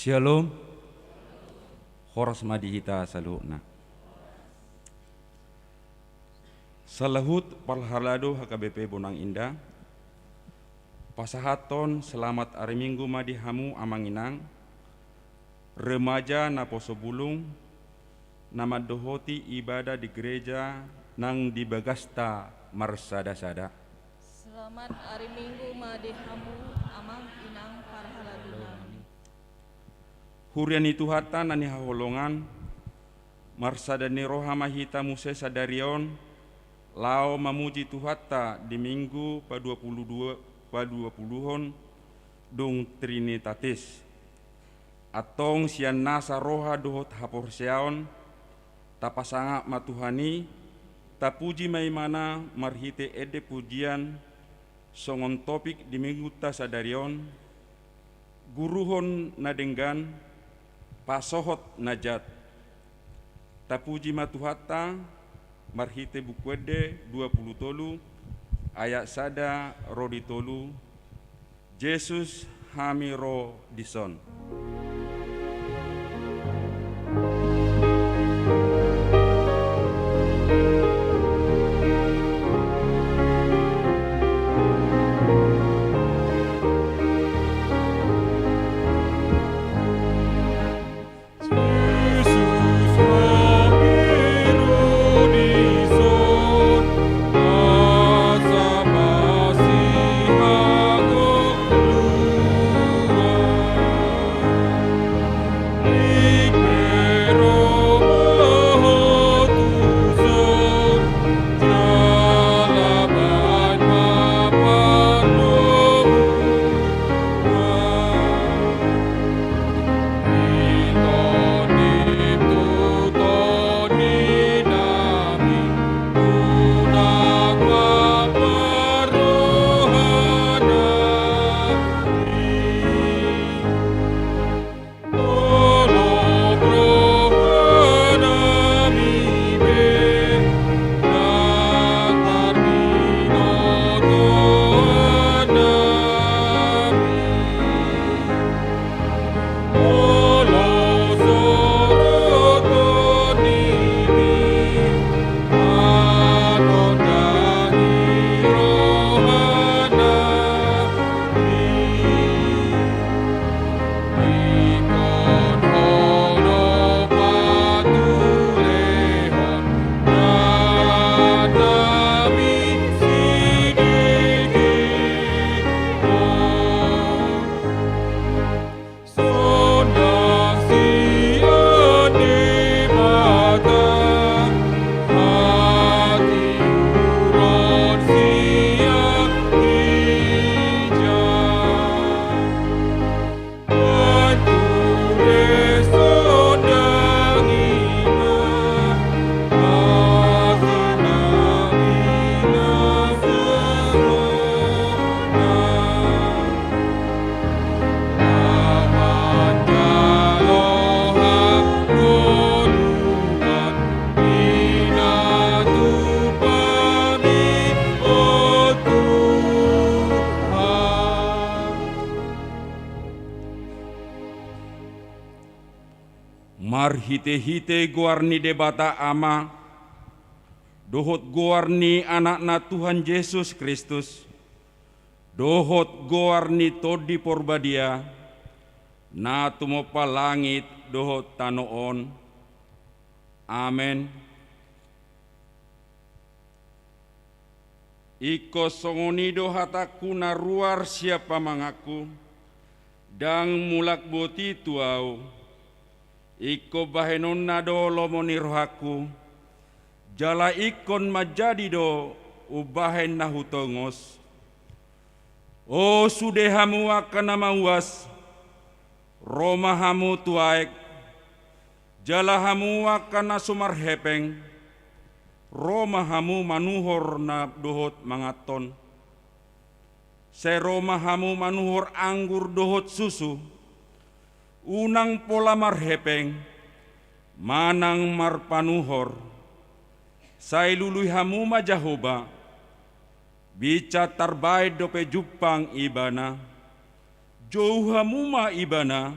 Shalom, horas madihita saluna. Salahut parhalado HKBP Bonang Indah. Pasahaton selamat hari Minggu madihamu amanginang. Remaja na poso bulung nama dohoti ibadah di gereja nang di Bagasta marsada-sada. Selamat hari Minggu madihamu amang inang parhaladunang. Hurian itu hata nani haholongan marsada ni roha mahita muse sadarion lao mamuji tuhata di minggu pa 20-hon dong Trinitatis atong sian nasa roha dohot haporseaon tapasanga matuhani tapuji maimana marhite ede pujian songon topik di minggu ta sadarion guruhon nadenggan pasohot najat tapuji matuhata marhite bukwede 20 tolu ayat sada rodi tolu Yesus hamiro dison. Marhite-hite guarni debata ama dohot guarni anakna Tuhan Yesus Kristus dohot guarni todi porbadia na tumopa langit dohot tanoon. Amen. Iko songonido hataku na ruar siapa mangaku dang mulak boti tuau. Iko bahenon nado lomoni rohaku jala ikon majadi do ubahen nahutongos. O sudehamu akan mawas romahamu tuaek jalahamu akan nasumar hepeng romahamu manuhor na dohot mangaton seromahamu manuhor anggur dohot susu unang pola marhepeng manang marpanuhor sailului hamu majahoba bica tarbaid dope jupang ibana jauh hamuma ibana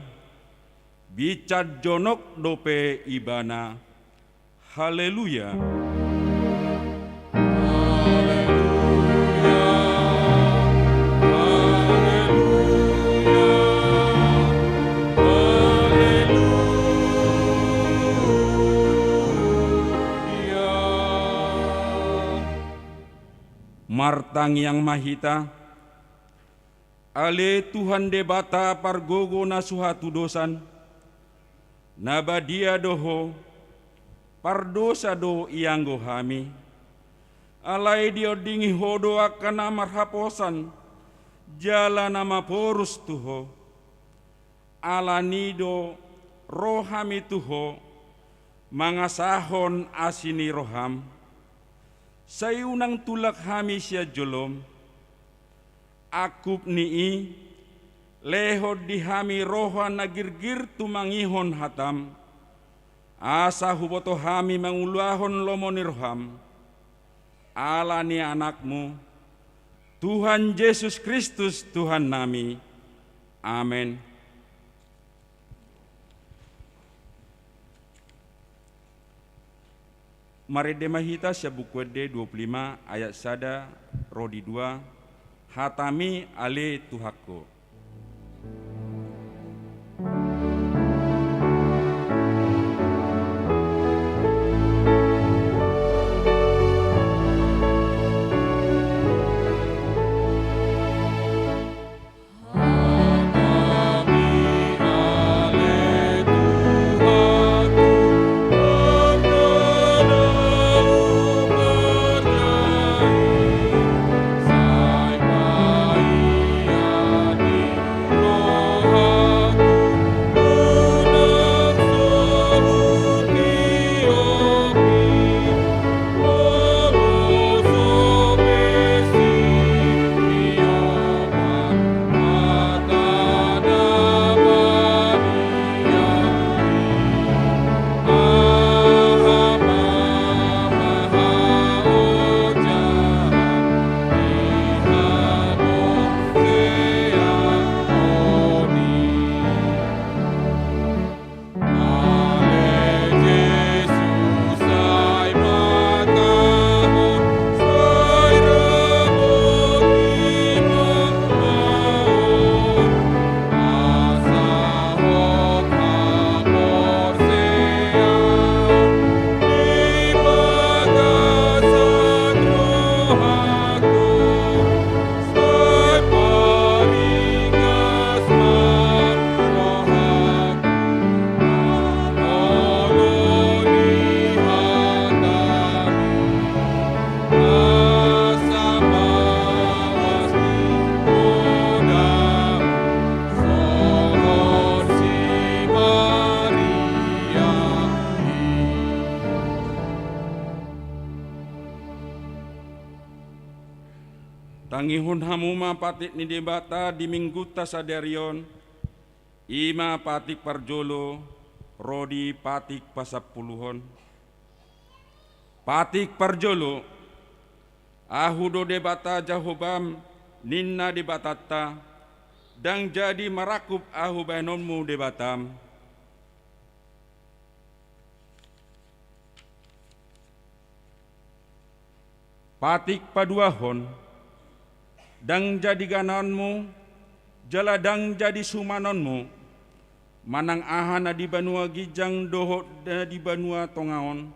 bicat jonok dope ibana. Haleluya. Martang yang mahita, ale Tuhan debata pargogo na suhatu dosan, nabadia doho, pardosa do ianggo hami, alai diodingi hodo akan amar haposan, jala nama porus tuho, alanido rohami tuho, mangasahon asini roham, sayunang tulak hami siya jolom, akup nii, lehod di hami rohan nagirgir tumangihon hatam, asa huboto hami mangulahon lomonirham, ala ni anakmu, Tuhan Yesus Kristus Tuhan nami. Amin. Mari demahita buku D 25 ayat sada rodi 2 hatami ale Tuhako. Tangihun hamuma patik ni debata di mingguta sadarion, ima patik parjolo, rodi patik pasapuluhon. Patik parjolo, ahudo debata jahobam, ninna debatata, dang jadi marakup ahu bainonmu debatam. Patik paduahon, dang jadi ganonmu, jala dang jadi sumanonmu, manang ahana di banua gijang doho na di banua tongaon,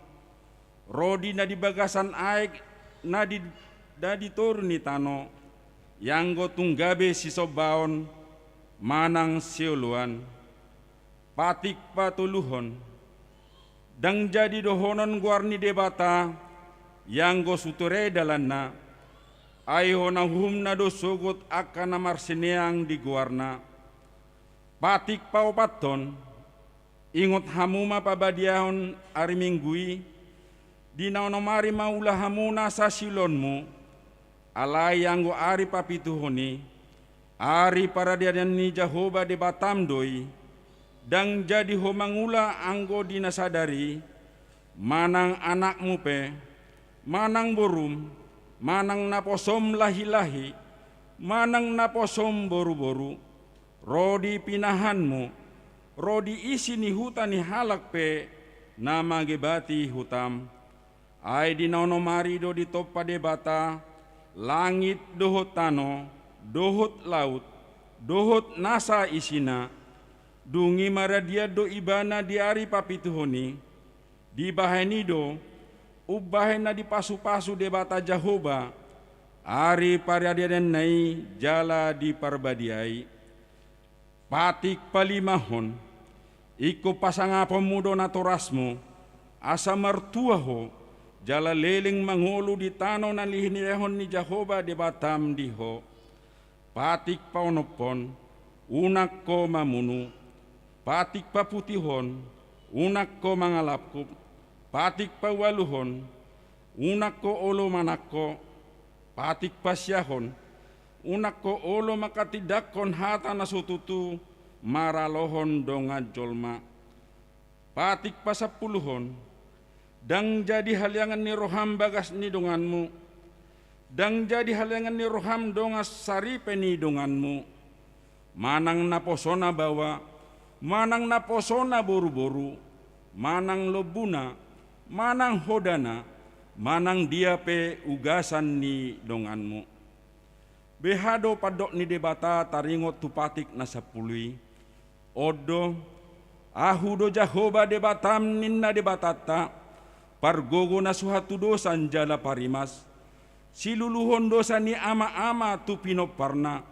rodi na di bagasan aek na di toruni tano, yang go tunggabe si sobaon, manang siuluan, patik patuluhon, dang jadi dohonon guarni debata, yang go suture dalanna, ayo na humna do sogot akan namar sineang di guarna. Patik paupaton, ingot hamuma pabadiahon ari minggui, di naonomari maulah hamuna sa silonmu, alay anggo ari papituhoni, ari paradiadan ni Jahoba de batamdoi, dang jadi homangula anggo dinasadari, manang anakmu pe, manang borum, manang naposom lahi-lahi, manang naposom boru-boru, rodi pinahanmu, rodi isi ni hutan ni halak pe nama gebati hutam. Ai di nono mari do di topa debata, langit dohot tano, dohot laut, dohot nasa isina, dungi maradia do ibana di ari papituhoni, di baheni do, ubahena di pasu-pasu debata Jahoba, ari pariadian nai jala di parbadiai, patik palimahon, iko pasanga pemudo natorasmo, asa mertuaho, jala leling mangulu di tano na lihinirehon ni Jahoba di batam diho, patik paunopon, unak ko mamunu, patik paputihon, unak ko mangalapkup, patik pawaluhon, unak ko olo manakko, patik pasyahon, unak ko olo makatidakon hata nasututu, maralohon donga jolma, patik pasapuluhon, dang jadi haliangan ni roham bagas ni donganmu, dang jadi haliangan ni roham dongas saripe ni donganmu, manang naposona bawa, manang naposona boru-boru, manang lobuna, manang hodana, manang diape ugasan ni donganmu. Behado padok ni debata taringot tupatik nasapului, odo, ahudo Jahoba debatam ninna debatata, pargogo na suhatu dosan jala parimas, siluluhon dosa ni ama-ama tu pinoparna,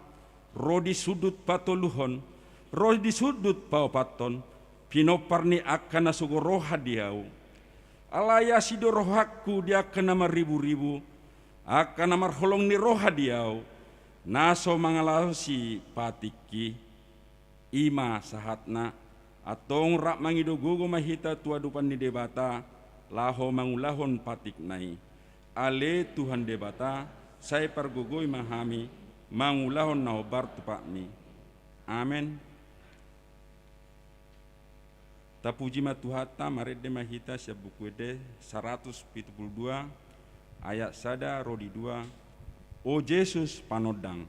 rodi sudut patoluhon, rodi sudut paupaton, pinoparni akan nasugo roha diau. Alaya sido rohaku dia akan nama ribu-ribu, akan nama holong ni roha diau, naso mangalasi patiki, ima sahatna, atong rak mangido gogo mahita tua dupan ni debata, laho mangulahon patik nai. Ale Tuhan debata, saya pargogoi mahami, mangulahon naobar tupakni. Amen. Tapuji matuhata marede mahita sebukuede 172 ayat sada rodi 2. O Yesus panodang.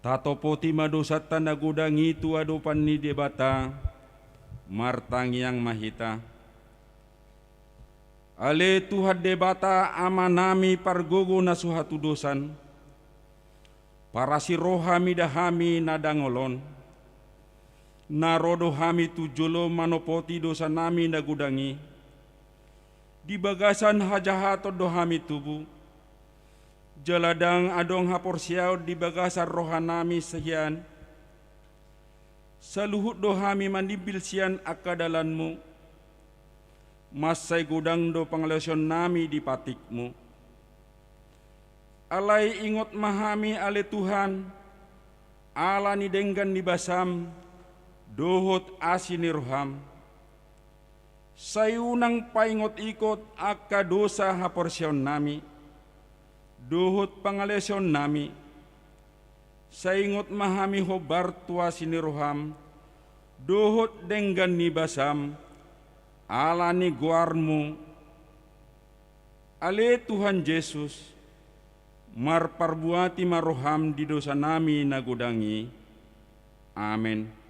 Tatopoti madosata nagudangi tu adopan ni debata, martang yang mahita. Ale Tuhan debata amanami pargogo na suhatu dosan, para si rohami dahami nadangolon, narodo hami tujolo manopoti dosa nami nagudangi, di bagasan hajahato dohami tubuh, jaladang adong hapor siaw di bagasan rohanami sehian, saluhut dohami mandibil sian akadalanmu, masai gudang do pangalesion nami di patikmu. Alai ingot mahami ale Tuhan, ala ni denggan ni basam, dohot asini roham. Sayunang paingot ikot akka dosa haporsyon nami, dohot pangalesion nami. Saingot mahami hobar tua sini roham, dohot denggan ni basam, ala ni guarmu. Ale Tuhan Yesus, mar parbuati maroham di dosa nami nagudangi. Amin.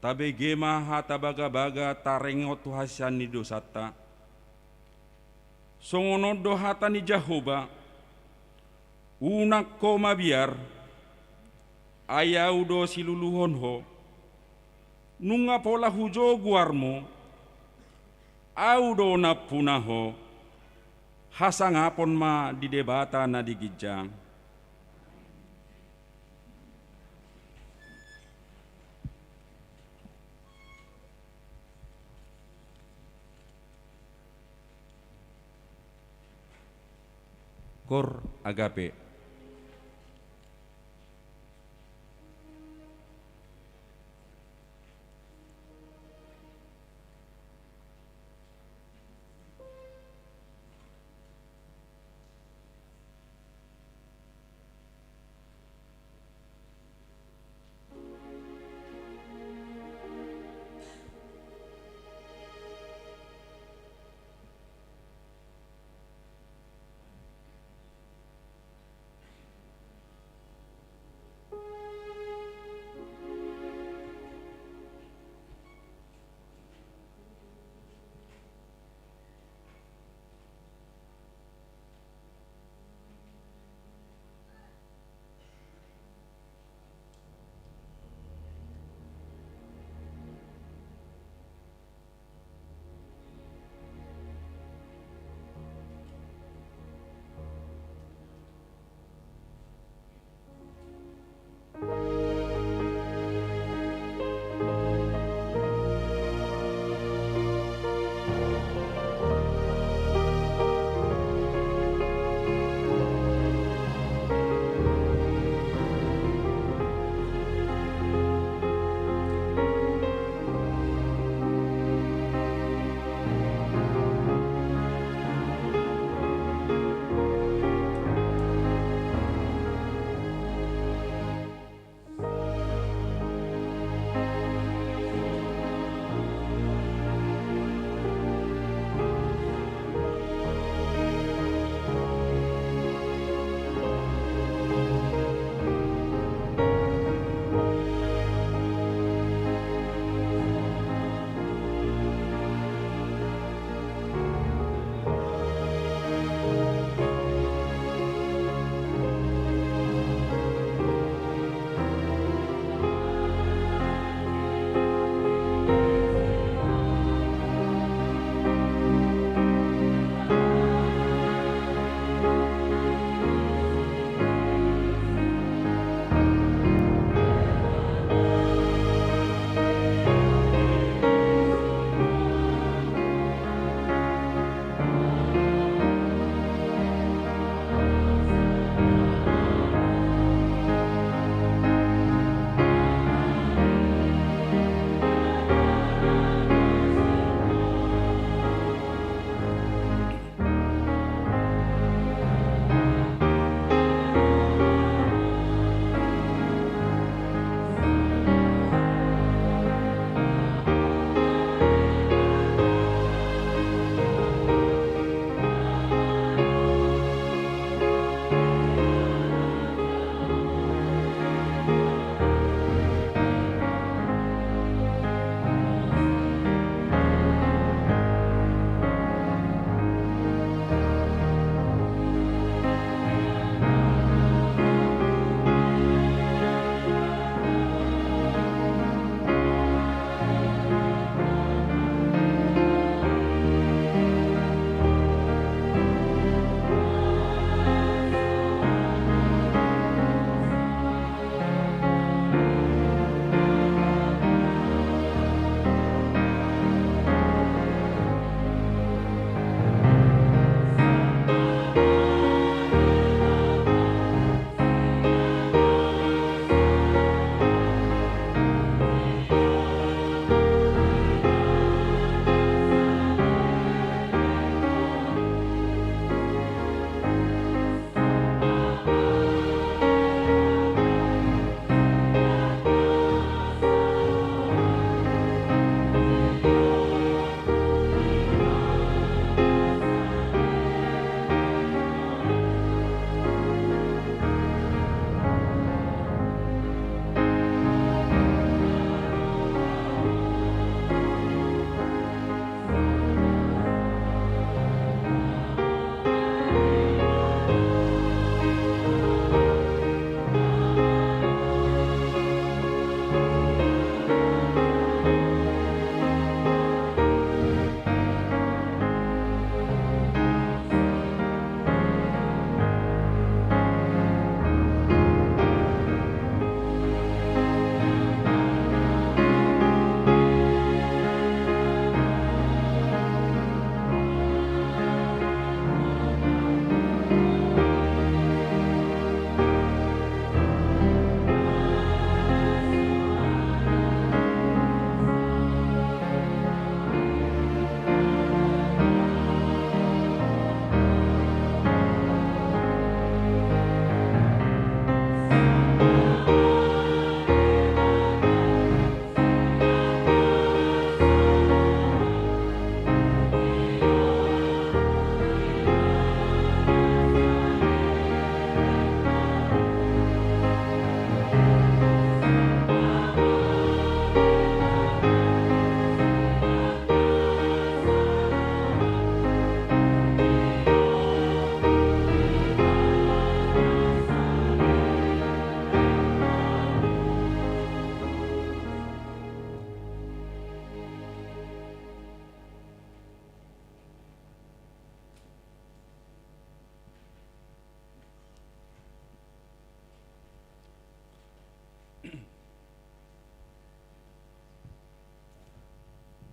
Tabe gema hata baga-baga tarengot tuhasan ni dosata. Songono do hata ni Jehovah, unak ko mabiar, ayaw do siluluhon ho, nunga pola hujo guarmo, au do na punaho, hasangapon ma di debata na digijang. Kor agape.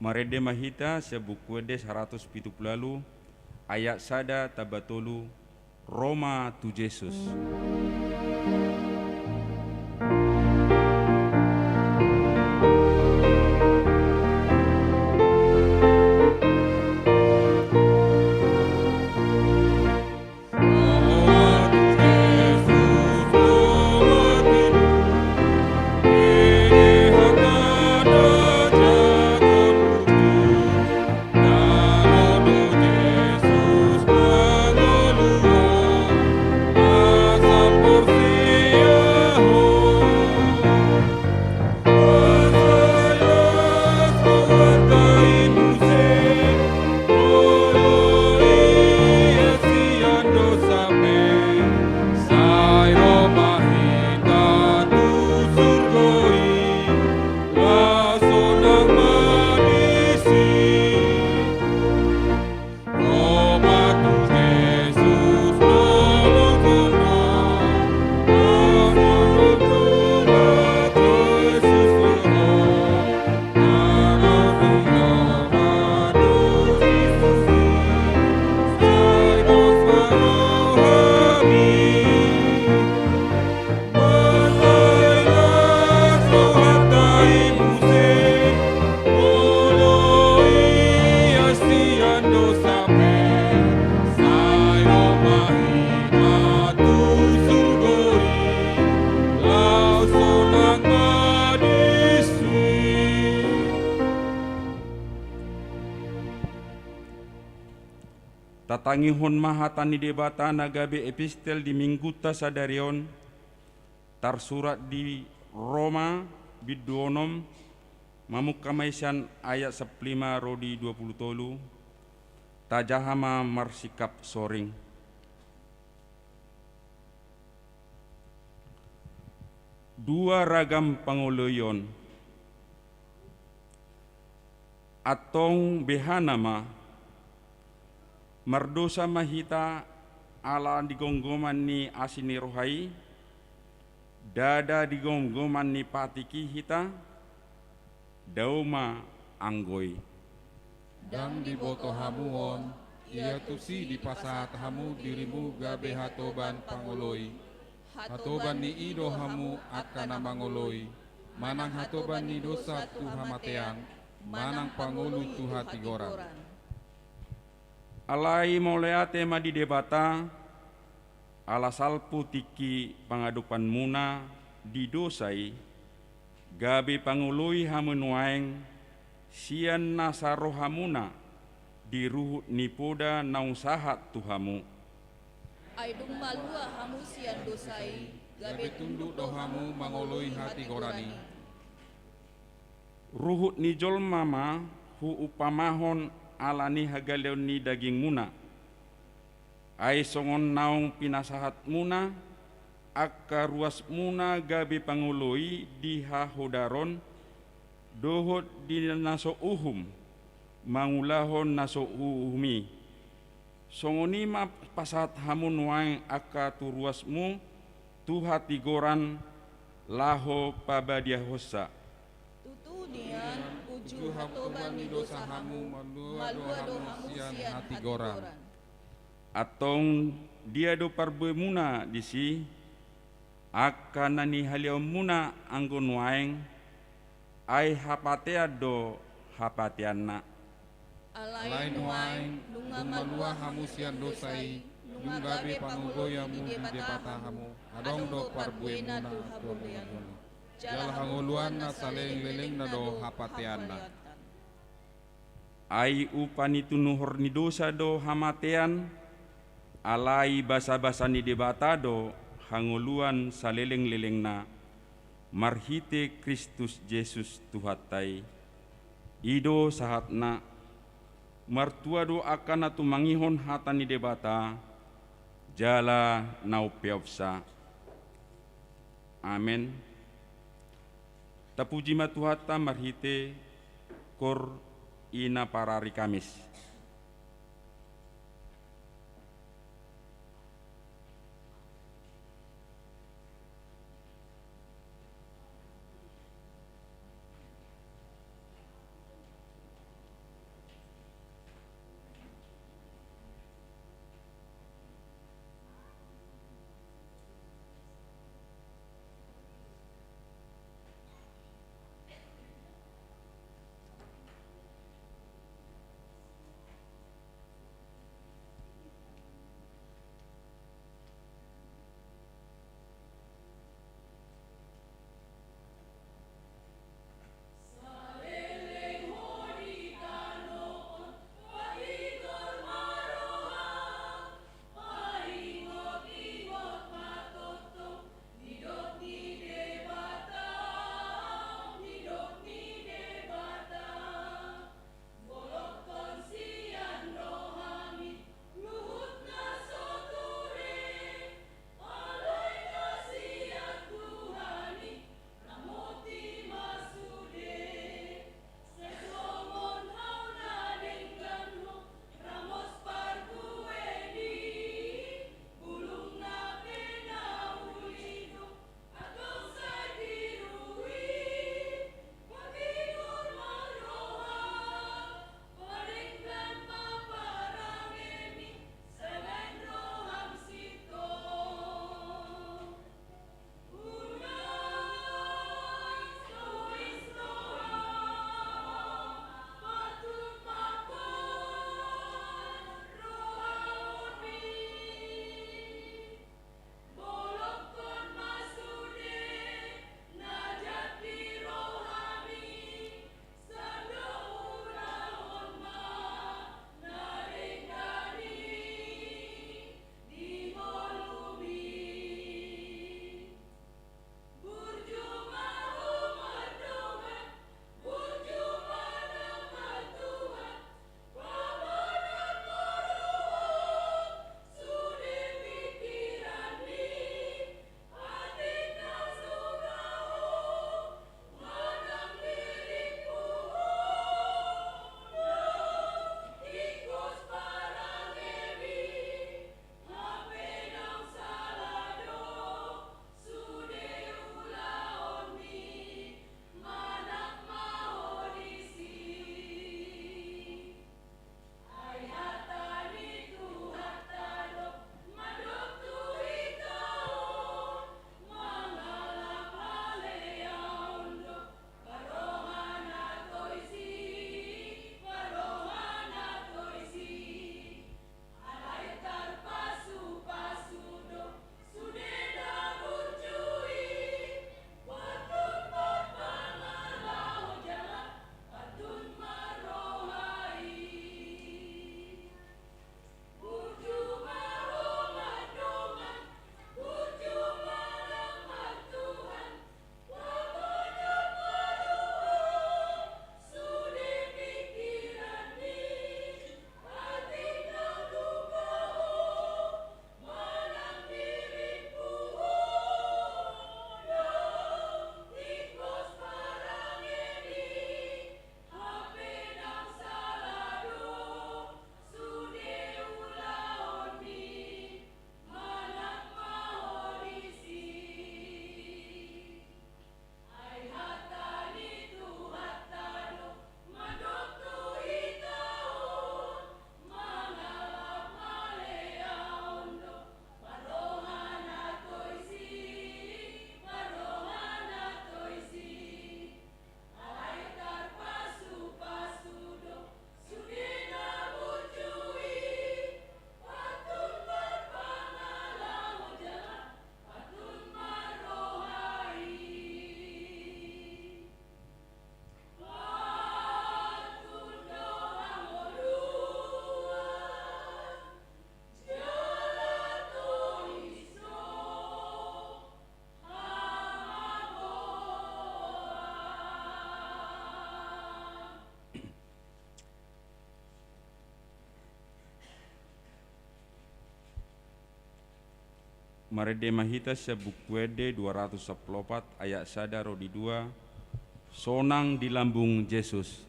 Marede mahita sebuku de 170 ayat sada tabatolu Roma tu Yesus. Tatangihon mahatani debata nagabe epistel di mingguta sadarion tarsurat di Roma biduonom mamukkamaisan ayat 15 rodi 20 tolu tajahama marsikap soring. Dua ragam panguloyon atong behanama mardosa mahita ala digonggoman ni asini rohai, dada digonggoman ni patiki hita, dauma anggoy. Dang diboto hamuon, ia tusi di pasat hamu dirimu gabe hatoban panguloy. Hatoban ni ido hamu akana mangoloy, manang hatoban ni dosa tu hamatean, manang pangulu tu hati goran. Alai moleate madi debata ala salpu tiki pangadupan muna didosai gabi pangului hamunuaeng sian nasaro hamuna diruhut nipoda naung sahat tuhamu. Aidung malua hamu sian dosai, Gabe tunduk dohamu mangoloi hati gorani. Ruhut ni jolmama hu upamahon alani hagaleon ni daging muna. Ai songon naung pinasahat muna, akka ruas muna gabi pangului di hahodaron, dohot di naso uhum, mangulahon naso uhumi. Songoni ma pasat hamun waeng akka turuasmu, tu hati goran laho pabadia hossa. Tutunian uju hatoban ni dosa hamu, malua hamu sian hati goran. Atong dia do parbe muna disi, akka nani haliau muna anggon waeng, ai hapatea do hapatiana. Alain waeng, dung malua hamu sian dosai, dung gabe pangugoyamu di depata hamu, adong do parbuemuna tuhamu. Jal hanguluan na saleng leleng na do hapatiana. Ai upani tunuhor ni dosa do hamatean, alai basa-basa ni debata do hanguluan saleleng-leleng na marhite Kristus Yesus Tuhatai. Ido sahatna martua do akan atu mangihon hata ni debata jala naupiawsa. Amen. Tapuji matuhata marhite kor ina parari Kamis. Marede mahita sebukwede 214 ayat sada rodi 2 sonang di lambung Yesus.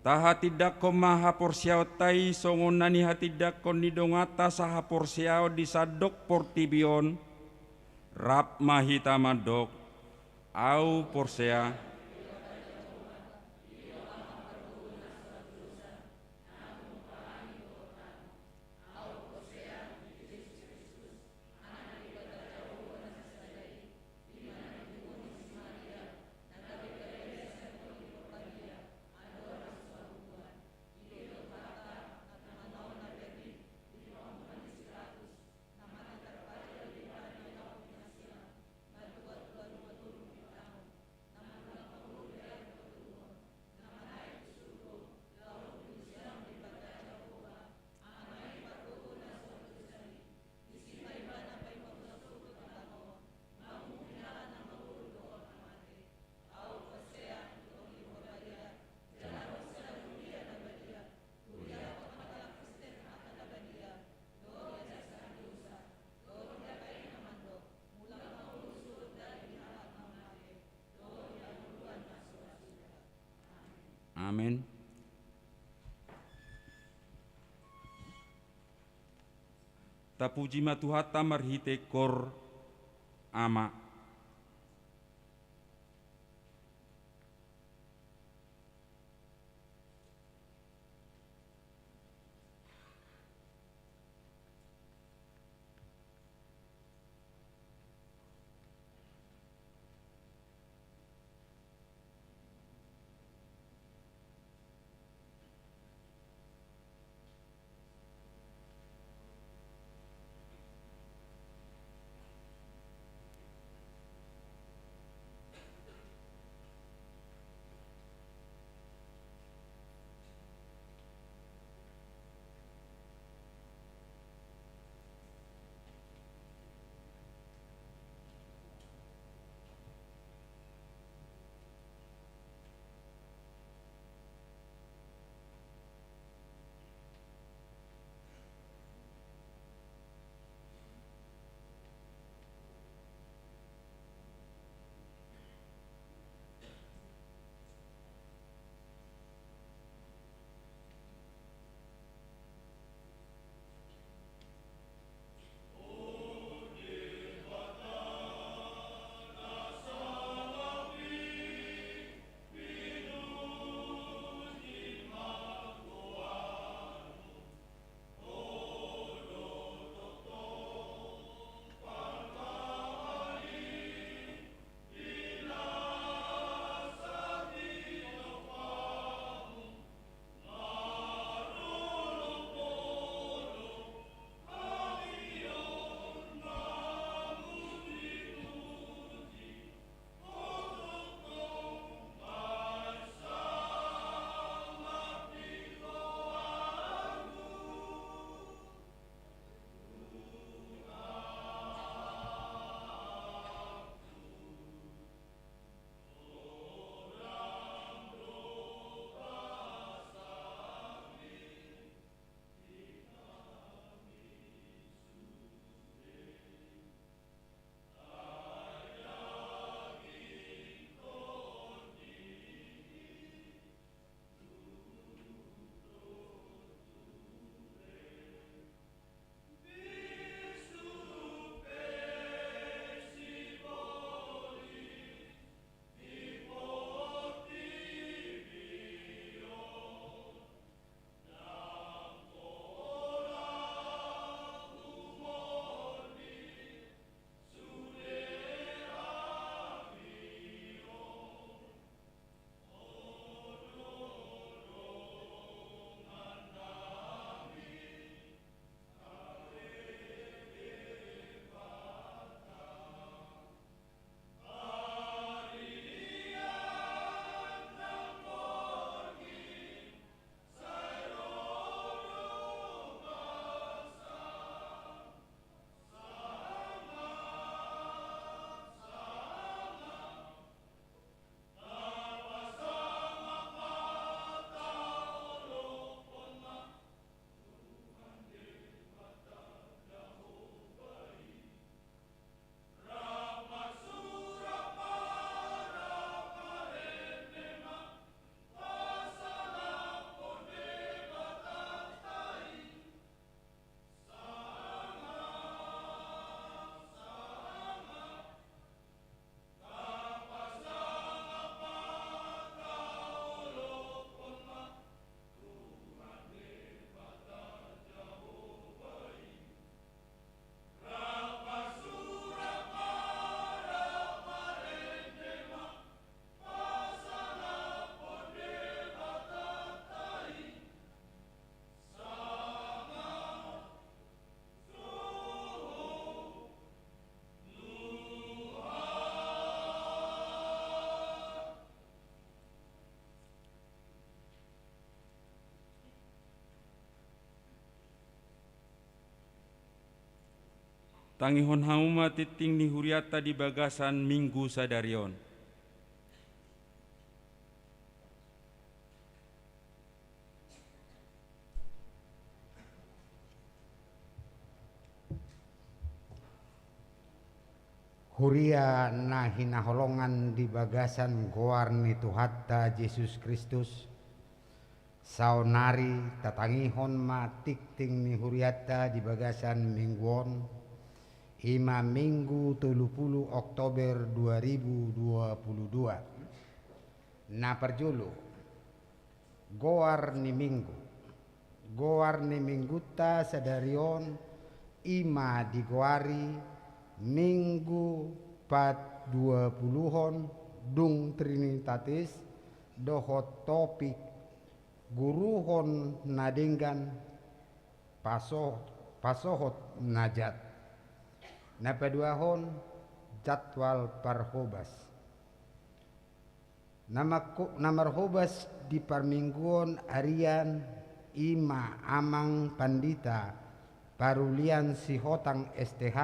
Taha tidak ko maha porsiao tai songon nani hatidak ko nidongata saha porsiao disadok portibion rap mahita madok au porsea Amin. Tapuji matuhata marhite kor ama. Tangihon hauma titing ni huriata di bagasan Minggu sadarion. Huria na hinaholongan di bagasan goar ni Tuhatta Yesus Kristus. Saunari tatangihon ma tikting ni huriata di bagasan mingguon. Ima Minggu 30 Oktober 2022. Na perjulu goar ni Minggu. Goar ni Mingguta sadarion ima digoari Minggu 4/20 dung Trinitatis dohot topik guruhon nadenggan pasohot najat. Napaduahon jadwal parhobas. Namar hobas di parmingguon arian ima amang pandita parulian sihotang STH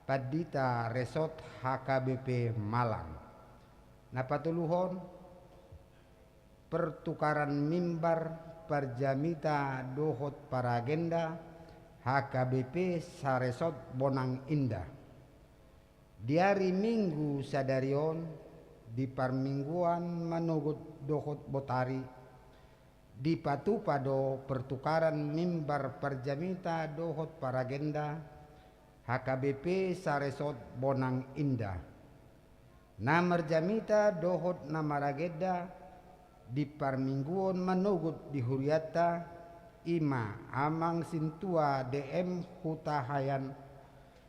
Padita Resort HKBP Malang. Napatuluhon pertukaran mimbar perjamita dohot para agenda HKBP Saresot Bonang Indah. Di hari Minggu sadarion di parmingguan manugut dohot botari di patupado pertukaran mimbar perjamita dohot para agenda HKBP Saresot Bonang Indah. Namar jamita dohot namarageda di parmingguon manugut di huriata ima amang sintua DM hutahayan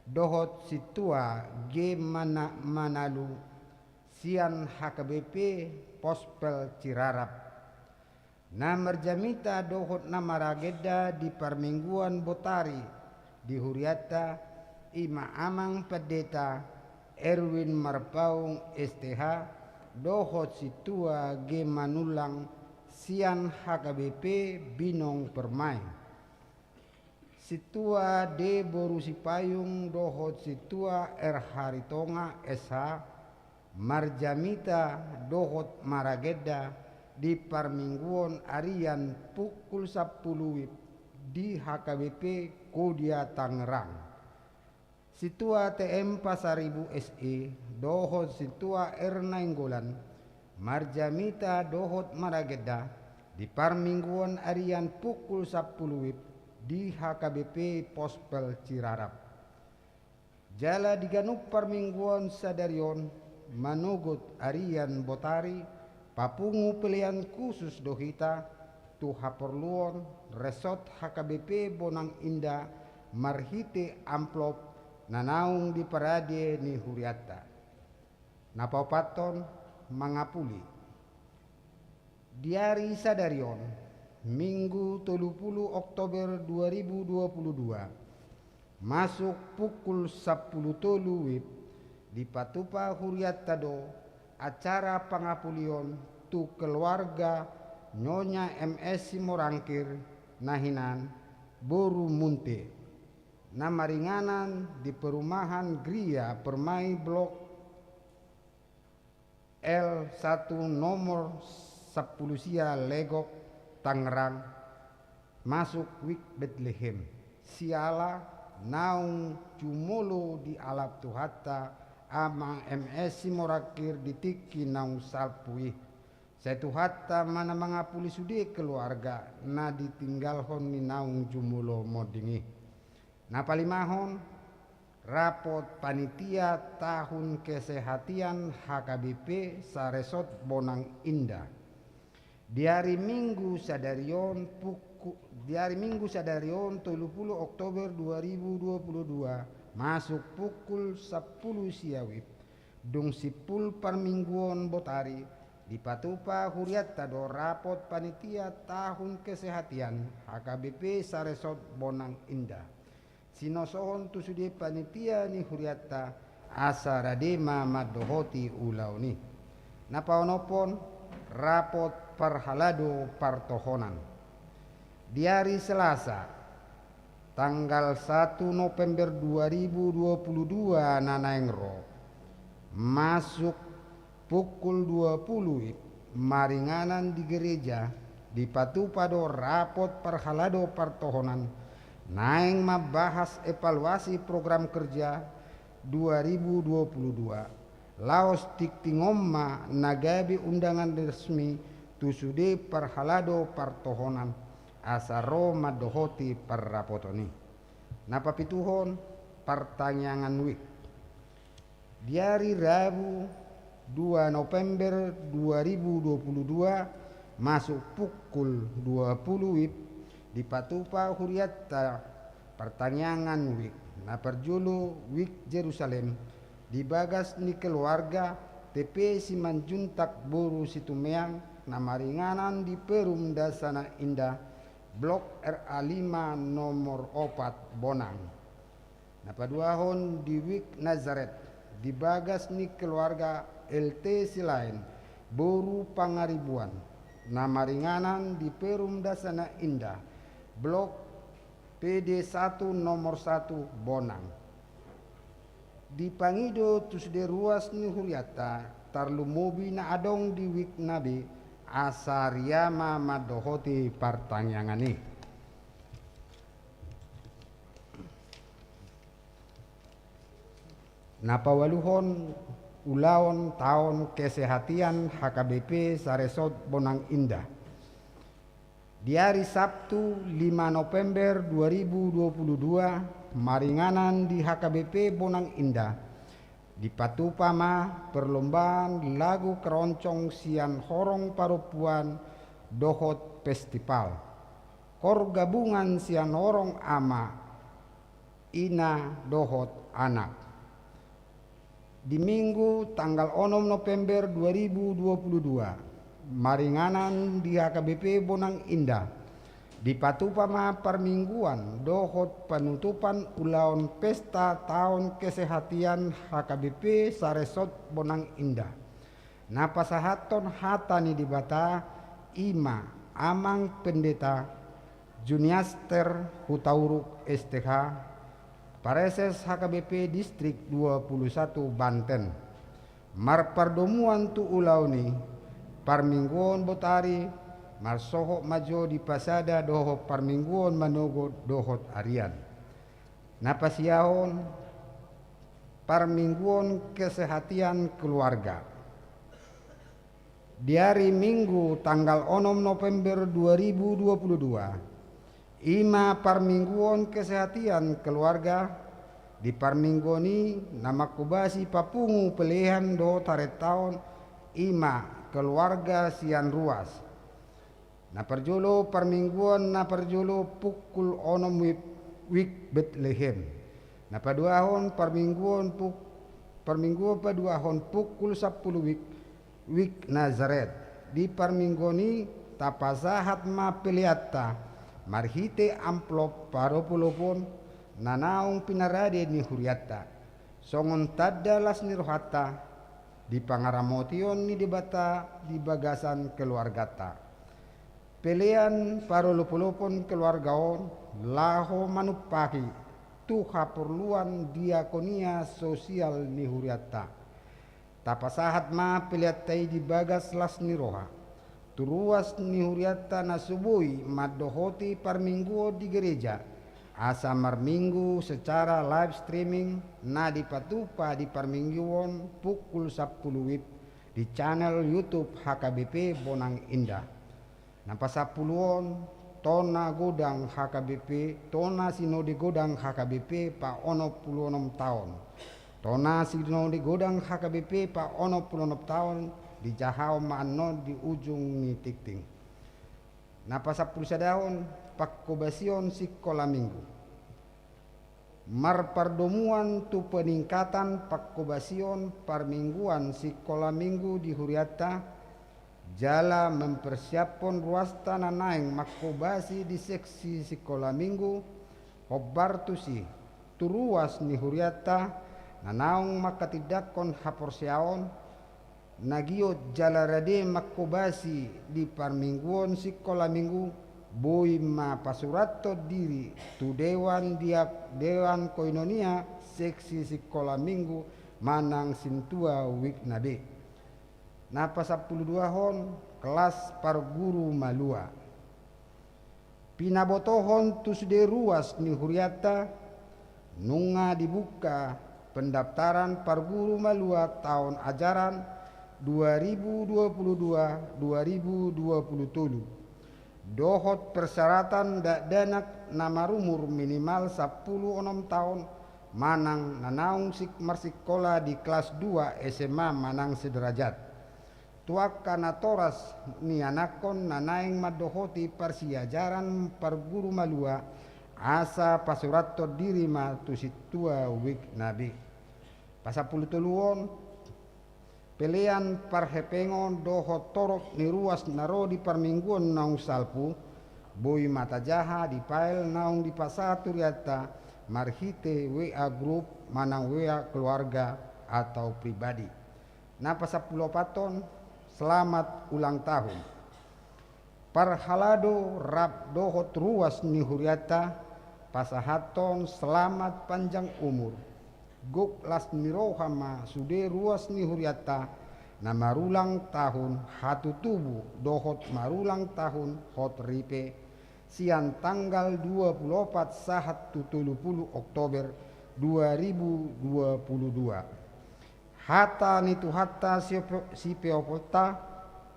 dohot situa G Manalu sian HKBP Pospel Cirarap. Namar jamita dohot namarageda di parmingguan botari di huriata ima amang pendeta Erwin Marpaung STH dohot situa G Manulang sian HKBP Binong Permai. Situa D Borusi Payung dohot situa R Haritonga SH Marjamita dohot Marageda di parmingguon arian pukul 10 di HKBP Kodia Tangerang. Situa TM Pasaribu SE dohot situa R Nainggolan Marjamita dohot Marageda di parmingguan arian pukul 10 di HKBP Pospel Cirarap. Jala diganup parmingguan sadarion manugut arian botari papungu pilihan khusus dohita tu haperluon Resort HKBP Bonang Indah marhite amplop nanaung di parade ni huriata. Napaupaton mangapuli. Diari sadarion Minggu 30 Oktober 2022 masuk pukul 10 WIB di patupa huriata do acara pangapulion tu keluarga Nyonya MS Simorangkir nahinan Boru Munte. Namaringanan di perumahan Gria Permai Blok L1 nomor 10 Sia Legok Tangerang masuk Wik Bethlehem siala naung cumolo di alap Tuhatta amang MS Simorakir di tiki naung salpui setuhatta mana mangapuli sude keluarga na ditinggalhon ni naung jumulo modingi. Napalimahon rapot panitia tahun kesehatan HKBP Saresot Bonang Indah. Di hari Minggu sadarion 30 Oktober 2022 masuk pukul 10 siawib dung sipul parmingguon botari di patupa huriata do rapot panitia tahun kesehatan HKBP Saresot Bonang Indah. Sinosohon tu sudi panitia ni huriata asa radema madohoti ulau ni. Napaonopon rapot parhalado partohonan. Di hari Selasa tanggal 1 November 2022 nanaengro masuk pukul 20 maringanan di gereja di Patupado rapot perhalado partohonan naeng mabahas evaluasi program kerja 2022 laos tiktingomma nagabi undangan resmi tusude perhalado partohonan asaro madohoti parrapotoni napapituhon pertanyaan wik di hari Rabu 2 November 2022 masuk pukul 20 WIB di Patupa Huriatta pertanyaan WIK na perjulu WIK Jerusalem di bagas ni keluarga TP Simanjuntak Boru Situmeang na maringanan di Perum Dasana Indah Blok RA5 nomor 4 Bonang na paduahon di WIK Nazaret di bagas ni keluarga LT Silain Boru Pangaribuan nama ringanan di Perum Dasana Indah Blok PD1 nomor 1 Bonang di Pangido tusde ruas ni Huriata tarlu mobi na adong di wik nabi asariama madohoti partangyangan napawaluhon ulaon tahun kesehatan HKBP Saresot Bonang Indah di hari Sabtu 5 November 2022 maringanan di HKBP Bonang Indah di Patupama perlombaan lagu keroncong sian horong parupuan dohot festival kor gabungan sian horong ama ina dohot anak di Minggu tanggal 6 November 2022 maringanan di HKBP Bonang Indah di Patupama permingguan dohot penutupan ulaon pesta tahun kesehatan HKBP Saresot Bonang Indah napasahaton hatani di bata ima amang pendeta Juniaster Hutauruk STH Pareses HKBP Distrik 21 Banten marpardomuan tu ulauni parmingguon botari marsoho majo di pasada doho parmingguon manogo dohot arian napasiahon parmingguon kesehatan keluarga di hari Minggu tanggal 6 November 2022 ima parmingguon kesehatan keluarga di parminggoni nama kubasi papungu pilihan do taret tahun ima keluarga sian ruas na perjolo parmingguon na perjolo pukul onom wik Bethlehem na paduahon parmingguon paduahon pukul 10 wik Nazaret di parminggoni tapasahat ma piliata marhite amplop paropulopon nanaong pinarade ni Huriatta songon tadalas ni rohata di pangaramotion ni debata di bagasan keluargata pelean parolopolopon keluargaon laho manupaki tu kaperluan diakonia sosial ni Huriatta tapasahat ma peliatai di bagas las ni roha turuas ni Huriatta nasubui madohoti parmingguo di gereja asa marminggu secara live streaming na di Patupa di parmingguon pukul 10 WIB di channel YouTube HKBP Bonang Indah napasapuluon tona godang HKBP tona sinode godang HKBP pa ono 26 tahun tona sinode godang HKBP pa ono 26 tahun di Jahau Maano di ujung ni Tikting. Napasapul sa daon pakkobasion sikola minggu. Marpardomuan tu peningkatan pakkobasion parmingguan sikola minggu di Huriatta jala mempersiapkan ruas tanah naing makkobasi di seksi sikola minggu hobartusi turuas ni Huriatta nanaong makatidakon haporsiaon nagiot jalarade makkobasi di parmingguon sikola minggu boi ma pasurato diri tu dewan koinonia seksi sekolah minggu manang sintua wik nabe. Napa 12 hon kelas parguru malua. Pinabotohon tu sude ruas ni huriata nunga dibuka pendaftaran parguru malua tahun ajaran 2022-2027. Dohot persyaratan danak nama rumur minimal 16 tahun manang nanaung marsikola di kelas 2 SMA manang sederajat. Tuak kana toras ni anakon nanaing madohoti persiajaran parguru malua asa pasurato diri ma tu situa wik nabi. Pasapulutuluon pelean parhepengon dohot torok ni ruas naro di parmingguan naung salpu boi mata jaha di pael naung di pasaturiata marhite WA grup manang WA keluarga atau pribadi. Napa 10 paton selamat ulang tahun. Parhalado rap dohot ruas ni huriata pasahaton selamat panjang umur. Guk las nirohama sude ruas ni huriata na marulang tahun hatu tubuh dohot marulang tahun hot ripe sian tanggal 24 sahat 70 Oktober 2022. Hata nitu hatta si peopota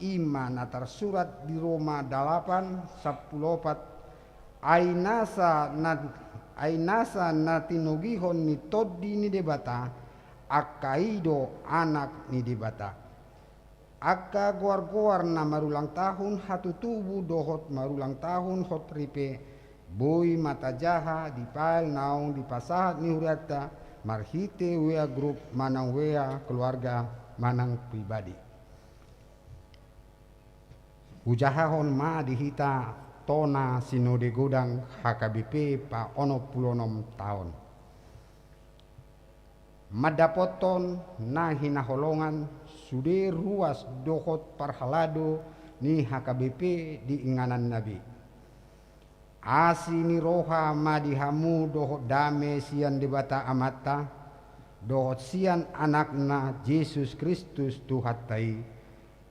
ima natar surat di Roma 8:14 ainasa natinogihon ni toddi ni debata akaido anak ni debata. Akka goar-goar na marulang tahun hatu tubuh dohot marulang tahun hot ripe boi mata jaha di pael naung di pasahat ni huriata marhite WA grup manang WA keluarga manang pribadi. Ujahahon ma dihita tona sinode godang HKBP pa ono pulonom tahun. Madapoton na hinaholongan sude ruas dohot parhalado ni HKBP di inganan Nabi. Asi ni roha madihamu dohot dame sian debata amata dohot sian anakna Yesus Kristus Tuhatai.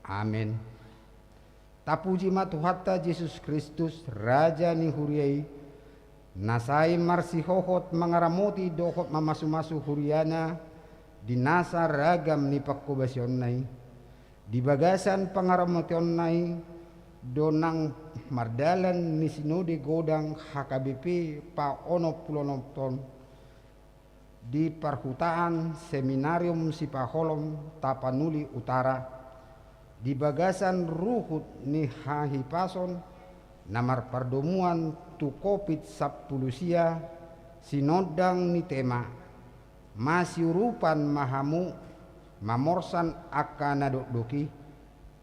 Amin. Tapuji matuhatta Yesus Kristus Raja ni huriai nasai marsi hohot mangaramoti dohot mamasu-masu huriana di nasa ragam ni pakkubasion nai di bagasan pangaramotion nai donang mardalan ni sinode godang HKBP pa ono pulonopton di perhutaan seminarium Sipaholom Tapanuli Utara di bagasan ruhut ni hahipason namar pardomuan tu kopit 10 sia sinodang ni tema masiurupan mahamu mamorsan akana doki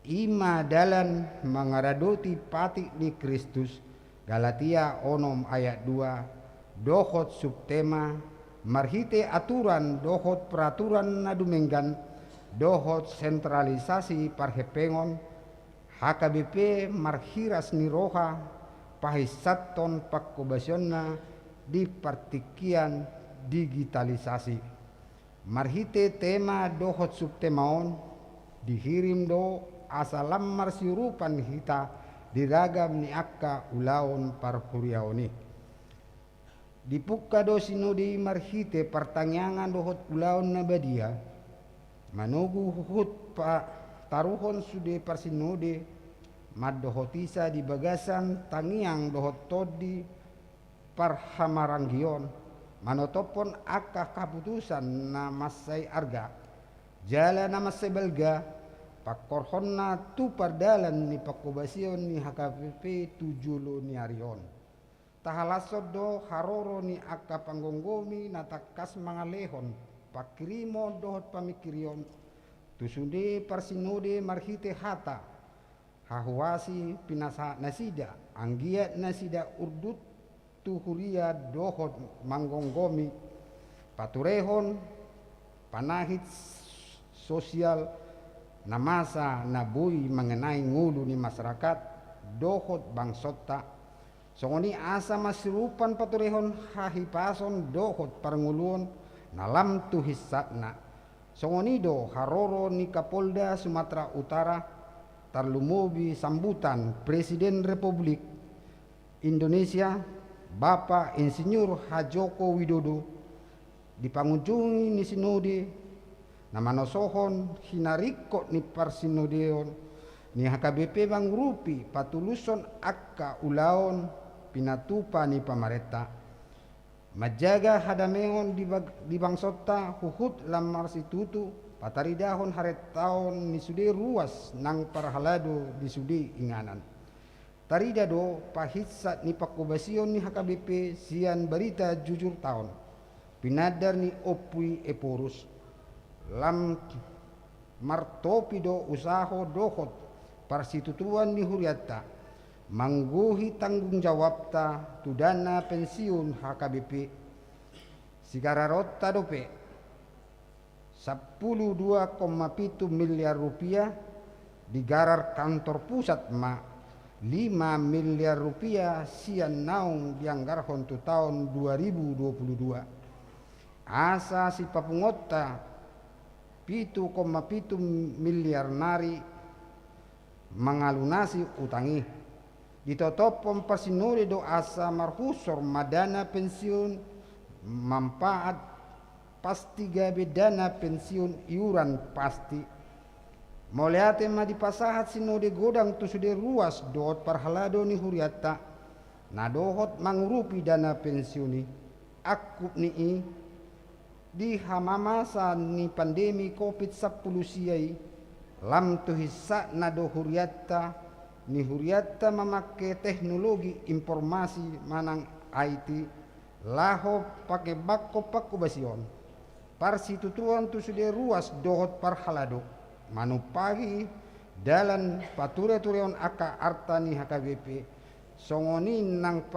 ima dalan mangaradoti patik ni Kristus Galatia onom ayat 2 dohot subtema marhite aturan dohot peraturan nadumenggan dohot sentralisasi parhepengon HKBP marhiras niroha pahisaton pakkobasionna di partikian digitalisasi marhite tema dohot subtemaon dihirim do asalam marsiurupan hita diragam ni akka ulaon parkuriaoni dipukka do sinodi marhite pertanyangan dohot ulaon nabadia manugu hut pa taruhon sude parsinode maddohotisa di bagasan tangiang dohot todi parhamaranggion manotopon akka kaputusan na masay arga jala na masay belga pakorhonna tu pardalan ni pakubasion ni HKBP tujulo ni arion tahalasod do haroro ni akka panggonggomi natakas mangalehon pakirimo dohot pamikirion tusude parsinode marhite hata hahuasi pinasa nasida anggiat nasida urdut tuhuria dohot manggonggomi paturehon panahit sosial namasa nabui mengenai ngulu ni masyarakat dohot bangsota Songoni asa masirupan paturehon hahipason dohot parnguluon nalam tu hissatna. Songoni do haroro ni Kapolda Sumatera Utara tarlumubi sambutan Presiden Republik Indonesia Bapak Insinyur Hajoko Widodo dipangunjungi ni sinode na manosohon hinarikot ni parsinodeon ni HKBP mangrupi patuluson akka ulaon pinatupa ni pamareta majaga hadameon di bangsota huhut lamar situtu pataridahon haret taon ni sude ruas nang parhalado di sude inganan tarida do pahitsat ni pakubasion ni HKBP sian berita jujur taon pinadar ni opui eporus lam martopido usaho dohot parsitutuan ni huriata mangguhi tanggung jawab ta tudana pensiun HKBP sigararota dope 12,7 miliar rupiah digarar kantor pusat 5 miliar rupiah sian naung dianggarhon tu tahun 2022 asa si papungota 7,7 miliar nari mengalunasi utangi ditotopon pasinuri do asa marhusor madana pensiun manfaat pasti gabe dana pensiun iuran pasti moleate ma dipasahat sinode godang tu sude ruas dohot parhalado ni huriata nadohot mangurupi dana pensiuni akup ni di hamamasa ni pandemi COVID-10 siai lam tu hissa nado huriata ni huriata memakai teknologi informasi manang IT laho pakai bakko pakubasion parsi tutuan tu sude ruas dohot parhalado manupagi dalan pature-tureon aka artani HKBP songoni nang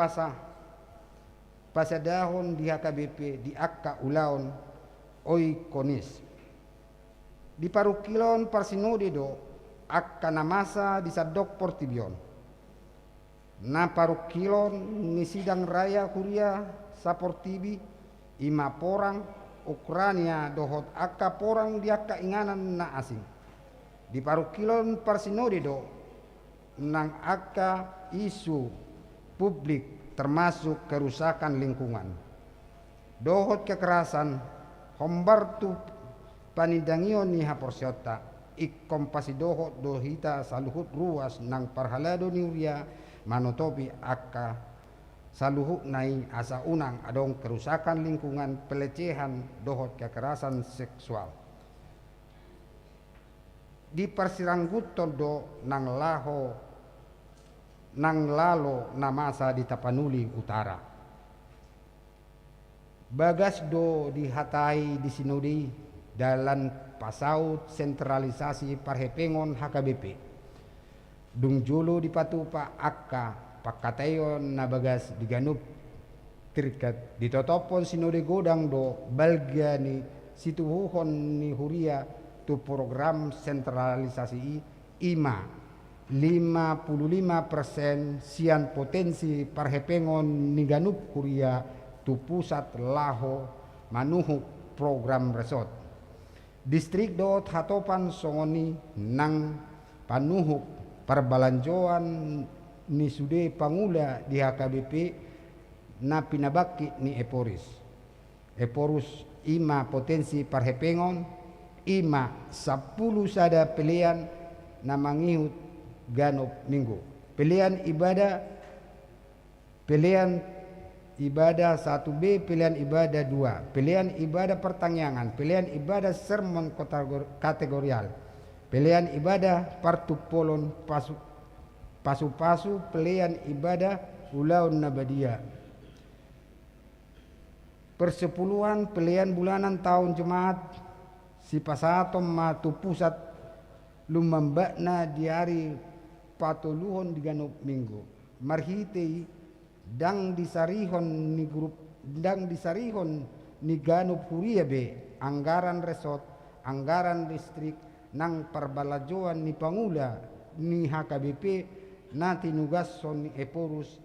pasadahon di HKBP di akka ulaon oi konis di parukilon parsinode do akka namasa di sadok portibion na parukilon ni sidang raya kuria saportibi 5 porang Ukrania dohot akka porang di akka inganan na asing di parukilon parsinode do nang akka isu publik termasuk kerusakan lingkungan dohot kekerasan hombartu panidangion ni haporsiota ikkompasi dohot dohita saluhut ruas nang parhalado ni uria manotopi akka saluhut nai asa unang adong kerusakan lingkungan pelecehan dohot kekerasan seksual di persirangguton do nang lalo namasa di Tapanuli Utara bagas do dihatai di sinodi dalan pasaut sentralisasi parhepengon HKBP dung julu di patupa akka pakatayon na bagas diganup tirkat ditotopon sinodi godang do balga ni situhuhon ni huria tu program sentralisasi IMA 55% sian potensi parhepengon ni ganup huria tu pusat laho manuhuk program resort distrik dot hatopan songoni nang panuhuk perbalanjoan ni sude pangula di HKBP na pinabaki ni Eporus ima potensi parhepengon ima 10 sada pilihan na mangihut ganop minggu pilihan ibadah 1B, pilihan ibadah 2, pilihan ibadah pertangyangan, pilihan ibadah sermon kategorial, pilihan ibadah partupolon pasu-pasu, pilihan ibadah ulaun nabadia. Persepuluhan pilihan bulanan tahun jemaat si pasatom matu pusat lumambakna di hari patuluhon di ganop minggu marhitei dang disarihon ni ganup huria be anggaran resort anggaran listrik nang perbalajoan ni pangula ni HKBP na tinugason ni Eporus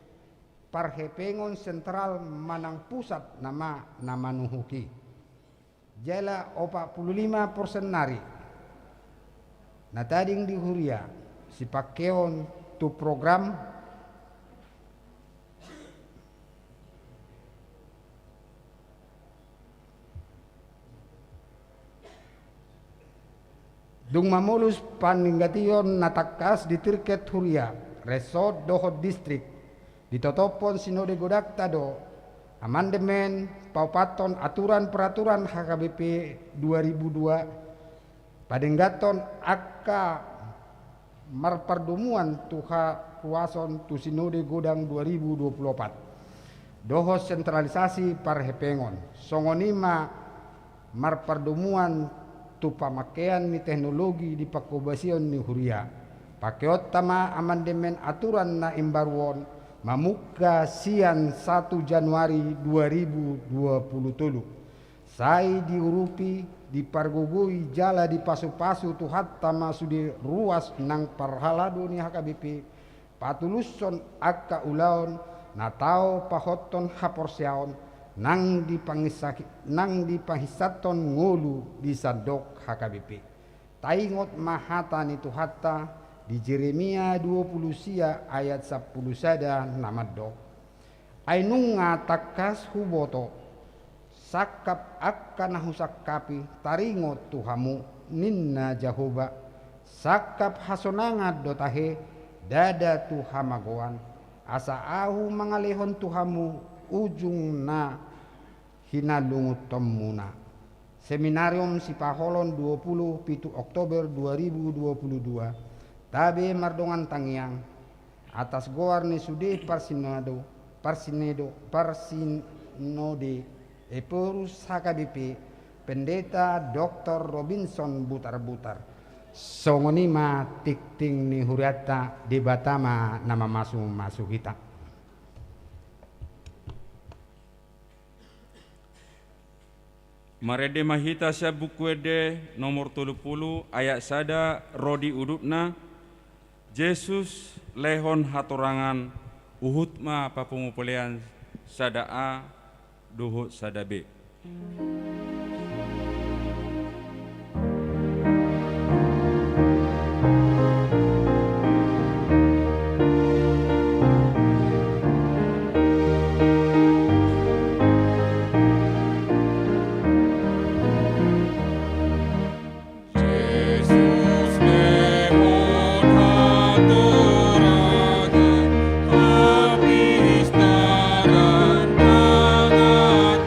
Parhepengon sentral manang pusat nama nuhuki. Jala 45% nari. Na tading di Huria si pakeon tu program dung mamulus paninggation natakas di Tirket Huria Resort Dohot District ditotopon sinode godaktado amandemen paupaton aturan peraturan HKBP 2002 padenggaton akka marpardumuan tuha kuason tu sinode godang 2024 dohos sentralisasi parhepengon songonima marpardumuan tu pamakean ni teknologi di pakobasion ni Huria pakeot tama amandemen aturan na imbarwon mamuka sian 1 Januari 2020 sai diurupi dipargugui jala di pasu-pasu tu hatta masudi ruas nang parhalado ni HKBP patuluson akka ulaon natao pahoton haporseaon nang dipahisaton ngulu di sadok HKBP taingot mahata ni tu hatta di Jeremia 20 sia ayat 10 sada namadok ainunga takas huboto sakap akan husakapi taringot tuhamu ninna Jahoba sakap hasonangat dotahe dada tuhamagoan asa ahu mangalehon tuhamu ujung na hinalungut tomuna seminarium Sipaholon 27 Oktober 2022 tabe mardongan tangiang atas goar ni sude parsinode Eporus HKBP Pendeta Dr. Robinson Butar-Butar songonima tikting ni huriata di batama nama masuk kita Marede mahita sa bukwede nomor 30 ayat sada rodi udupna Jesus lehon hatorangan uhutma papungupulean sada A dohot sada B. Habis taran nangat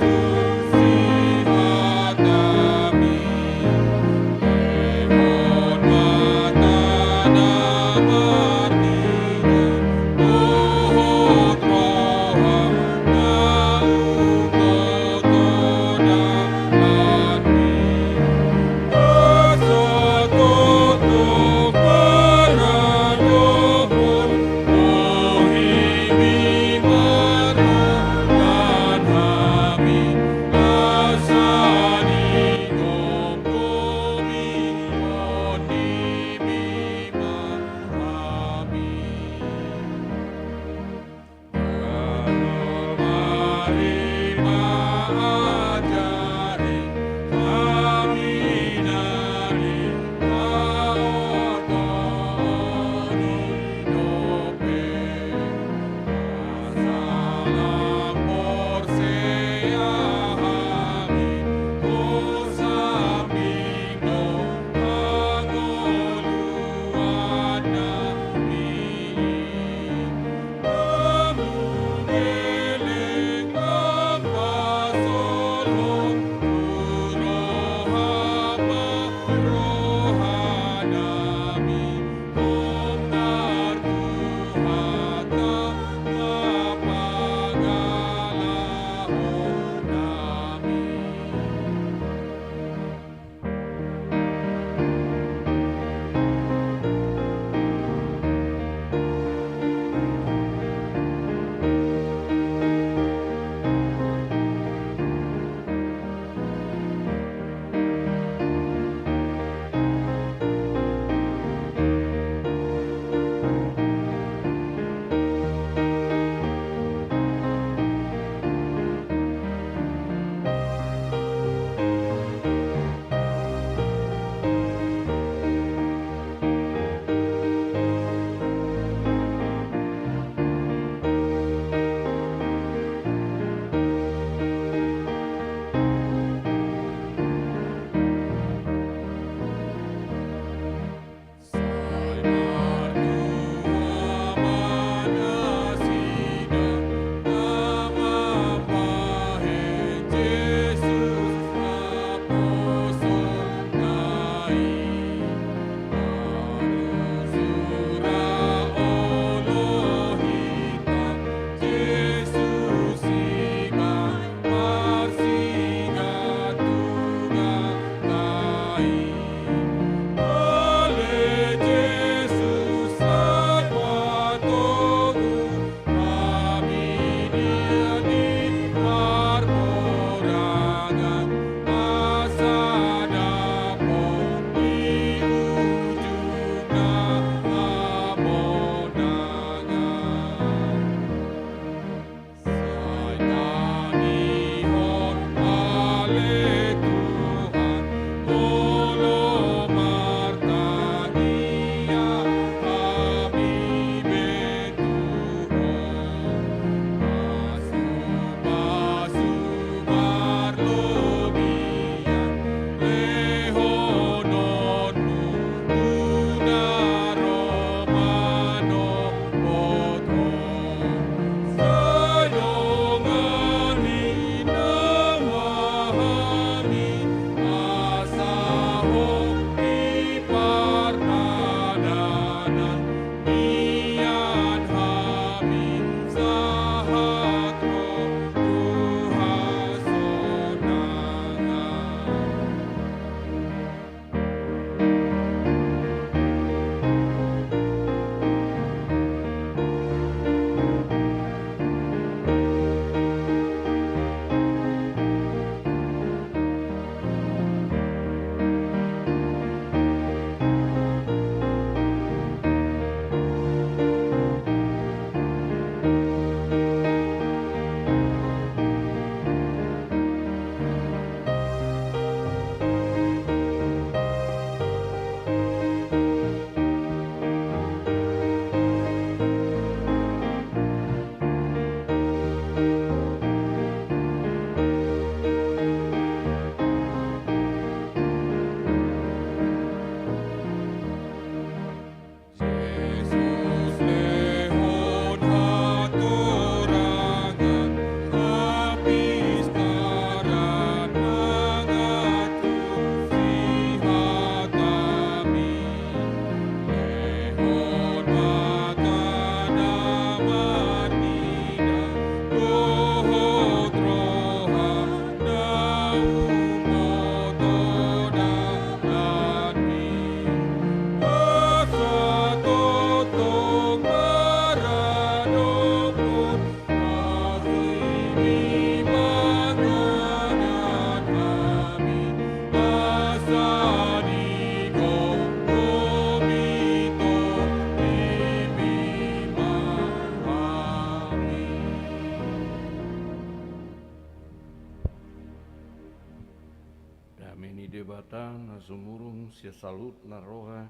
na sumurung sia salut na roha,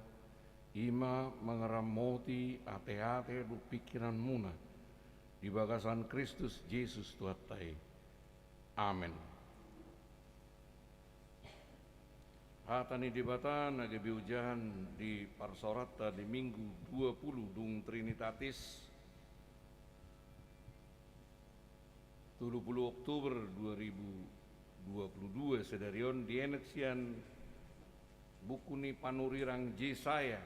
ima mengeramoti ate-ate du pikiran muna, di bagasan Kristus Yesus Tuhatai. Amen. Hatani di bata na gebiujahan di parsorata di Minggu 20 dung Trinitatis 30 Oktober 2022 sedarion dienet sian buku ni panurirang Yesaya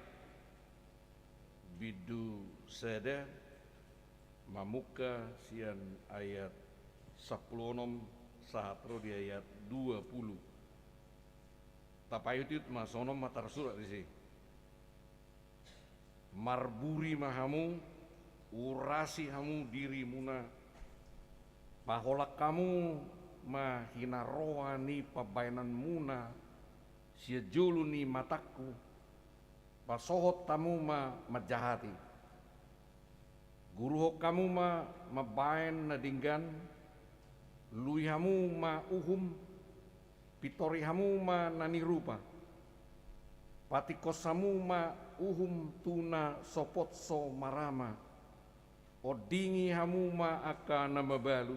bidu seda mamuka sian ayat 10 sahatro di ayat 20 tapayut itu masonom matar surat di sini marburi mahamu urasi hamu diri muna paholak kamu mahina rohani pabainan muna sia julu ni mataku pasohot tamu majahati guruho kamu mabain nadinggan luihamu uhum pitorihamu nani rupa patikosamu uhum tuna sopotso marama odingi hamu aka namabalu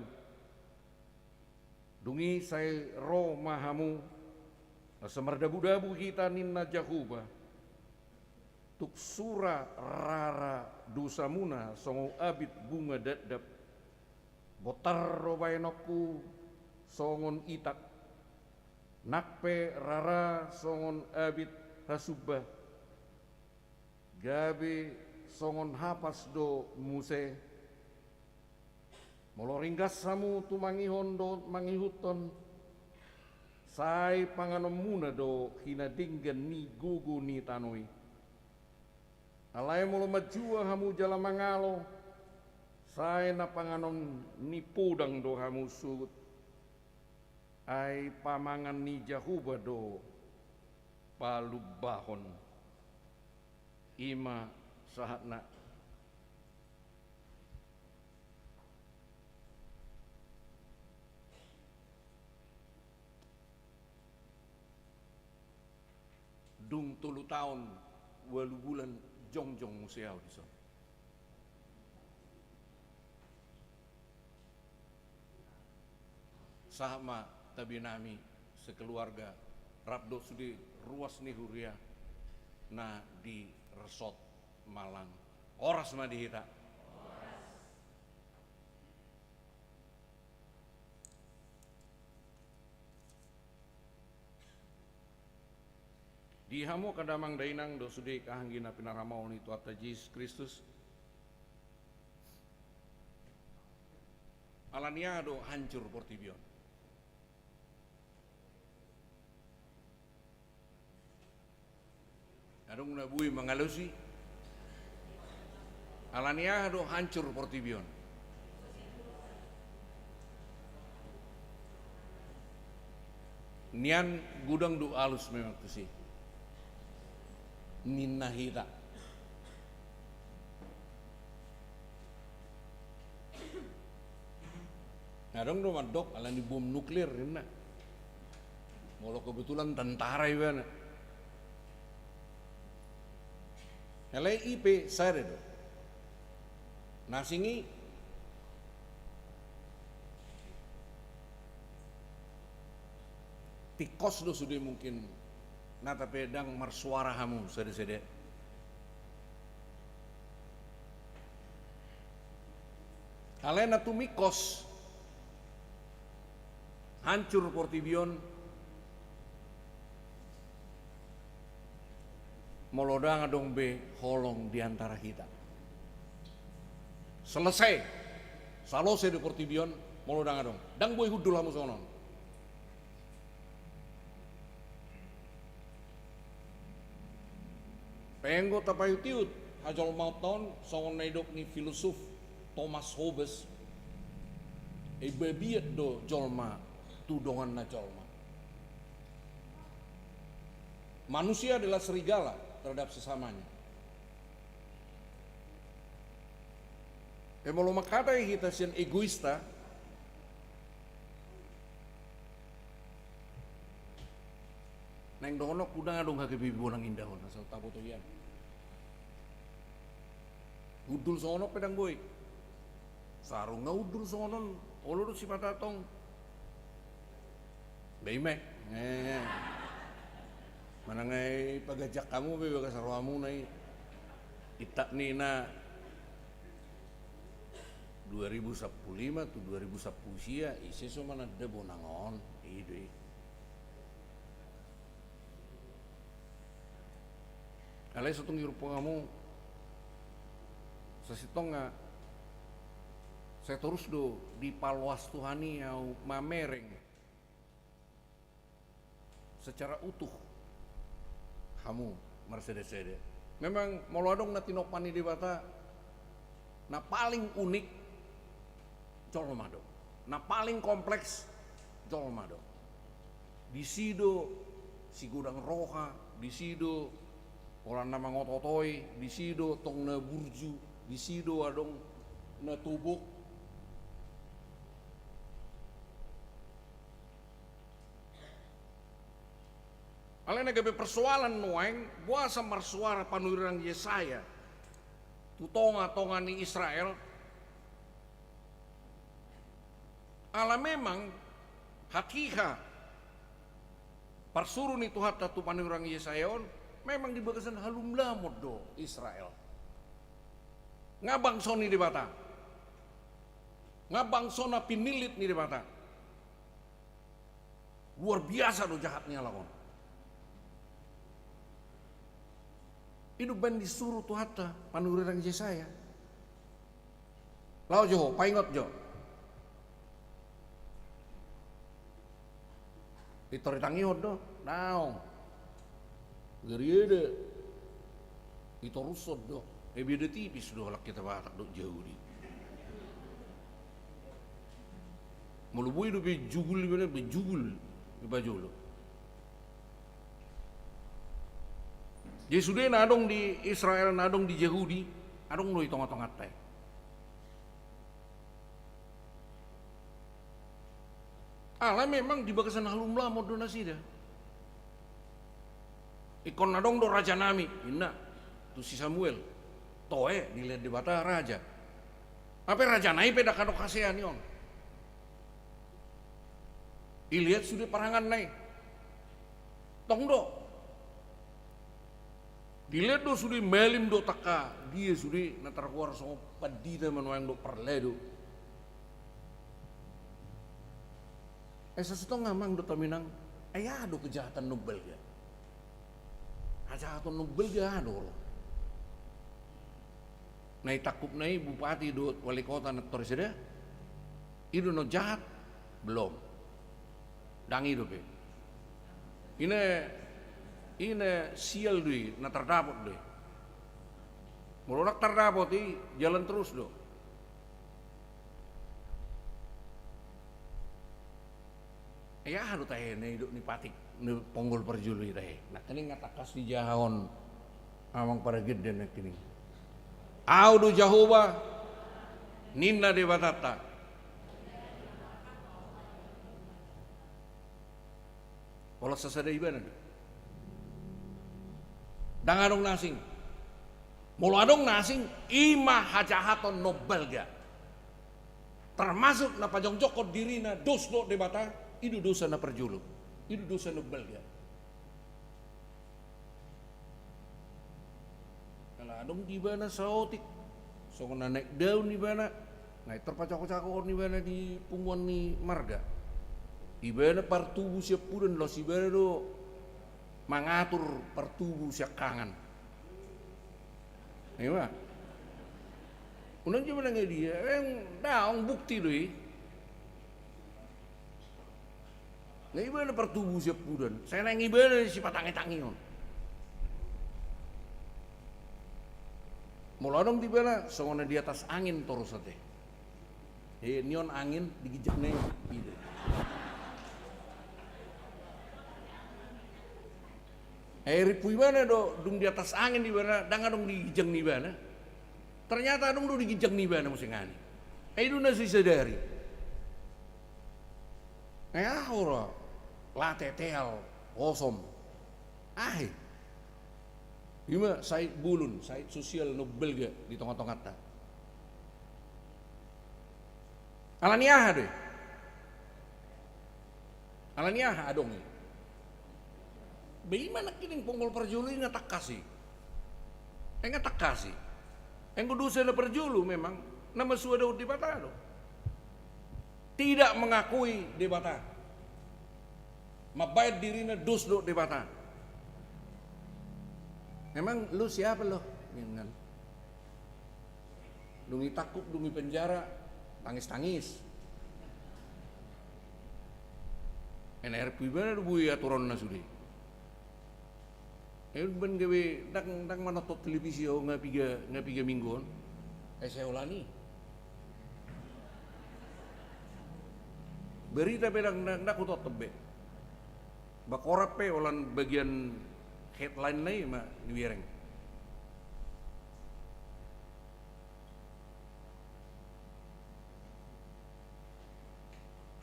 dungi saya roh mahamu semerdabu-dabu kita ninna jahuba tuk sura rara dosamuna songo abit bunga dadap botar robainoku songon itak nakpe rara songon abit hasubah gabe songon hapas do muse moloringgas samu tu mangihon do mangihuton sai panganom muna do hinadinggan ni gugu ni tanoi alai molo majua hamu jala mangalo sai na panganom ni podang do hamu sut ai pamangan ni jahuba do palubahon ima sahatna dung 3 tahun 8 bulan jongjong museau di sana. Sama tabinami sekeluarga rabdo sudi ruas ni huria na di resort Malang oras ma dihita di hamu kadamang dainang do sudi kahanggina pinaramau ni Tuata Yesus Kristus alania do hancur portibion adong nabui mengalusi alania do hancur portibion nian gudang do alus memang tu sih ninna hita adong do madok alani bom nuklir rina molo kebetulan tentara ibana LIP sare do nasingi tikos do sudah mungkin nata pedang marsuara hamu sede-sede alena tumikos hancur portibion molodang adong be holong diantara kita selesai salose di portibion molodang adong dang boy hudul hamu sonon penggo tapayutiut hajol mauton songon naidok ni filosof Thomas Hobbes bebiet do jolma tudongan na jolma manusia adalah serigala terhadap sesamanya molo makata kita sian egoista nang yang dono kudang adong hake bibonang indah hona sa tapo to yan. Udul sono pedang boy. Sarung nga udul sono olo si patatong. Baime. Mana ngay pagajak kamu bebe kasarwamu na itak ni na 2015 tu 2010 sia isi so mana de bonangon ide. Alay sotong irupo kamu sasitong nga saya terus do di palwas Tuhani au mamereng secara utuh kamu Mercedes. Memang molodong na tinopani di bata na paling unik Colomado, na paling kompleks Colomado. Di sido si gudang roha, di sido orang nama ngototoi, di sido tong na burju, di sido adong na tubuk. Alena gabe persoalan nueng, buasa marsuara panuirang Yesaya, tutonga-tonga ni Israel. Ala memang hakika parsuru ni Tuhan tatu panuirang Yesayon, memang dibagasan halum lamod do Israel. Ngabang soni di bata, ngabang sona pinilit ni di bata. Luar biasa do jahatnya lakon. Itu ben disuruh Tuhan panurirang Yesaya. Lau jo, paingot jo. Itoritangi do, naong. Geriede. Itu rusot do. Beda tipis do lak kita batak do jauh di. Mulubui do bejugul bener bejugul di baju lo. Jadi sudah nadong di Israel, nadong di Yahudi, adong lo tengah-tengah teh. Allah memang dibagasan halum lama do nasida. Ikon nadong do raja nami, inna tu si Samuel, toe dilihat di bata raja. Apa raja nai peda kado kasihan yon. Ilihat sudah parangan nai, tong do. Dilihat do sudah melim do taka, dia sudah natar kuar so padida manuang do perledo. Sesutong ngamang do taminang, ayah do kejahatan nobel ya. Kejahatan nobel ya do. Nai takup nai bupati do wali kota nator seda, itu no jahat belum. Dangi do be. Ini sial dui, na terdapot deh. Melunak terdapot jalan terus do. Ya haru tahe ne hidup ni patik ni ponggol perjuli tahe. Nak kini ngatakas di jahon amang para gede nak kini. Audu Jahoba ninna de batata. Pola sasada ibana. Dangadong nasing, muladong nasing ima hajahaton nobel ga. Termasuk na pajongjokot dirina dos do debata, itu dosa na perjulu, itu dosa nobel ga. Kalau adong di bana saotik, so na naik daun di bana, naik terpacak-pacak ni bana di pungguan ni marga. Ibana partubu siap pudan lo si bana do. Mengatur pertubuh siak kangen. Iya. Unang cuma nanya dia, daong bukti doi. Nggak ibadah pertubuh siap pudan. Saya nanya ibadah si patangi-tangi on. Mulodong di bala, songona di atas angin terus ate. Nion angin digijak nih. Ripu ibana do dung di atas angin di bana, danga dong digijang di bana. Ternyata dong do digijang di bana musim ngani. Itu nasi sadari. Ora la tetel osom. Ima Said bulun, Said sosial nobel ga di tengah-tengah ta. Alaniah deh. Alaniah adong. Bagaimana kining ponggol perjulu ini tak kasih? Enggak tak kasih. Engko dosa na perjulu memang nama suada di bata do. Tidak mengakui di bata. Mabayad dirina dos do di bata. Memang lu siapa lo? Dengan dungi takut, dungi penjara, tangis-tangis. NRP bener bui aturan na sudi. Ben gawe dang manotot televisi o nga piga mingguan. Saya ulani. Berita pedang nak utot tebe. Bakorap pe olan bagian headline na ma diwireng.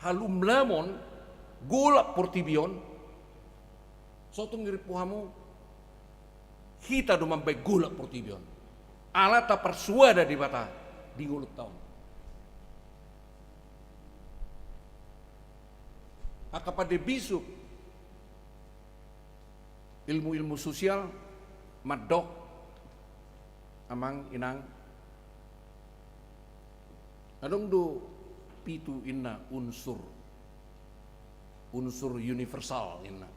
Halum lamon golap portibion. Sotong ngirip puhamu kita do mampai golak portibion. Ala ta persuada di bata di gulut tahun. Akapade bisuk ilmu-ilmu sosial madok amang inang adong do pitu inna unsur universal inna.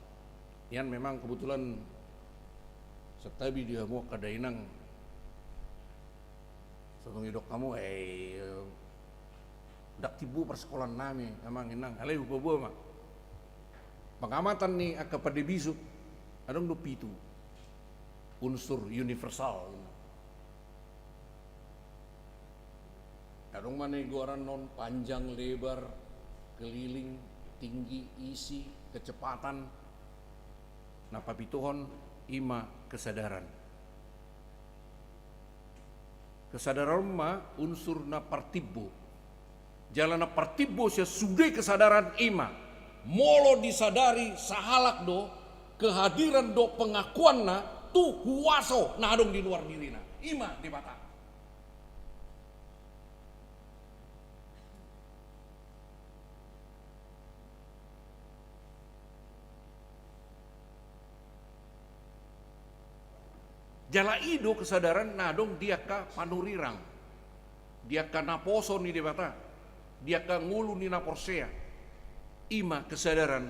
Yan memang kebetulan setabi dia mau kadainang satu ngidok kamu dak tibu persekolahan nami emang inang alai buah mak pengamatan nih kepada bisu adong do pitu unsur universal adong mana goran non panjang lebar keliling tinggi isi kecepatan napa pituhon ima kesadaran ma unsur na partibbo jalan na partibbo sia sudah kesadaran ima molo disadari sahalak do kehadiran do pengakuan na tu huaso na adong di luar diri na ima di bata. Jala ido kesadaran nadong dia ka panurirang. Dia ka naposo ni debata. Dia ka ngulu ni naporsea. Ima kesadaran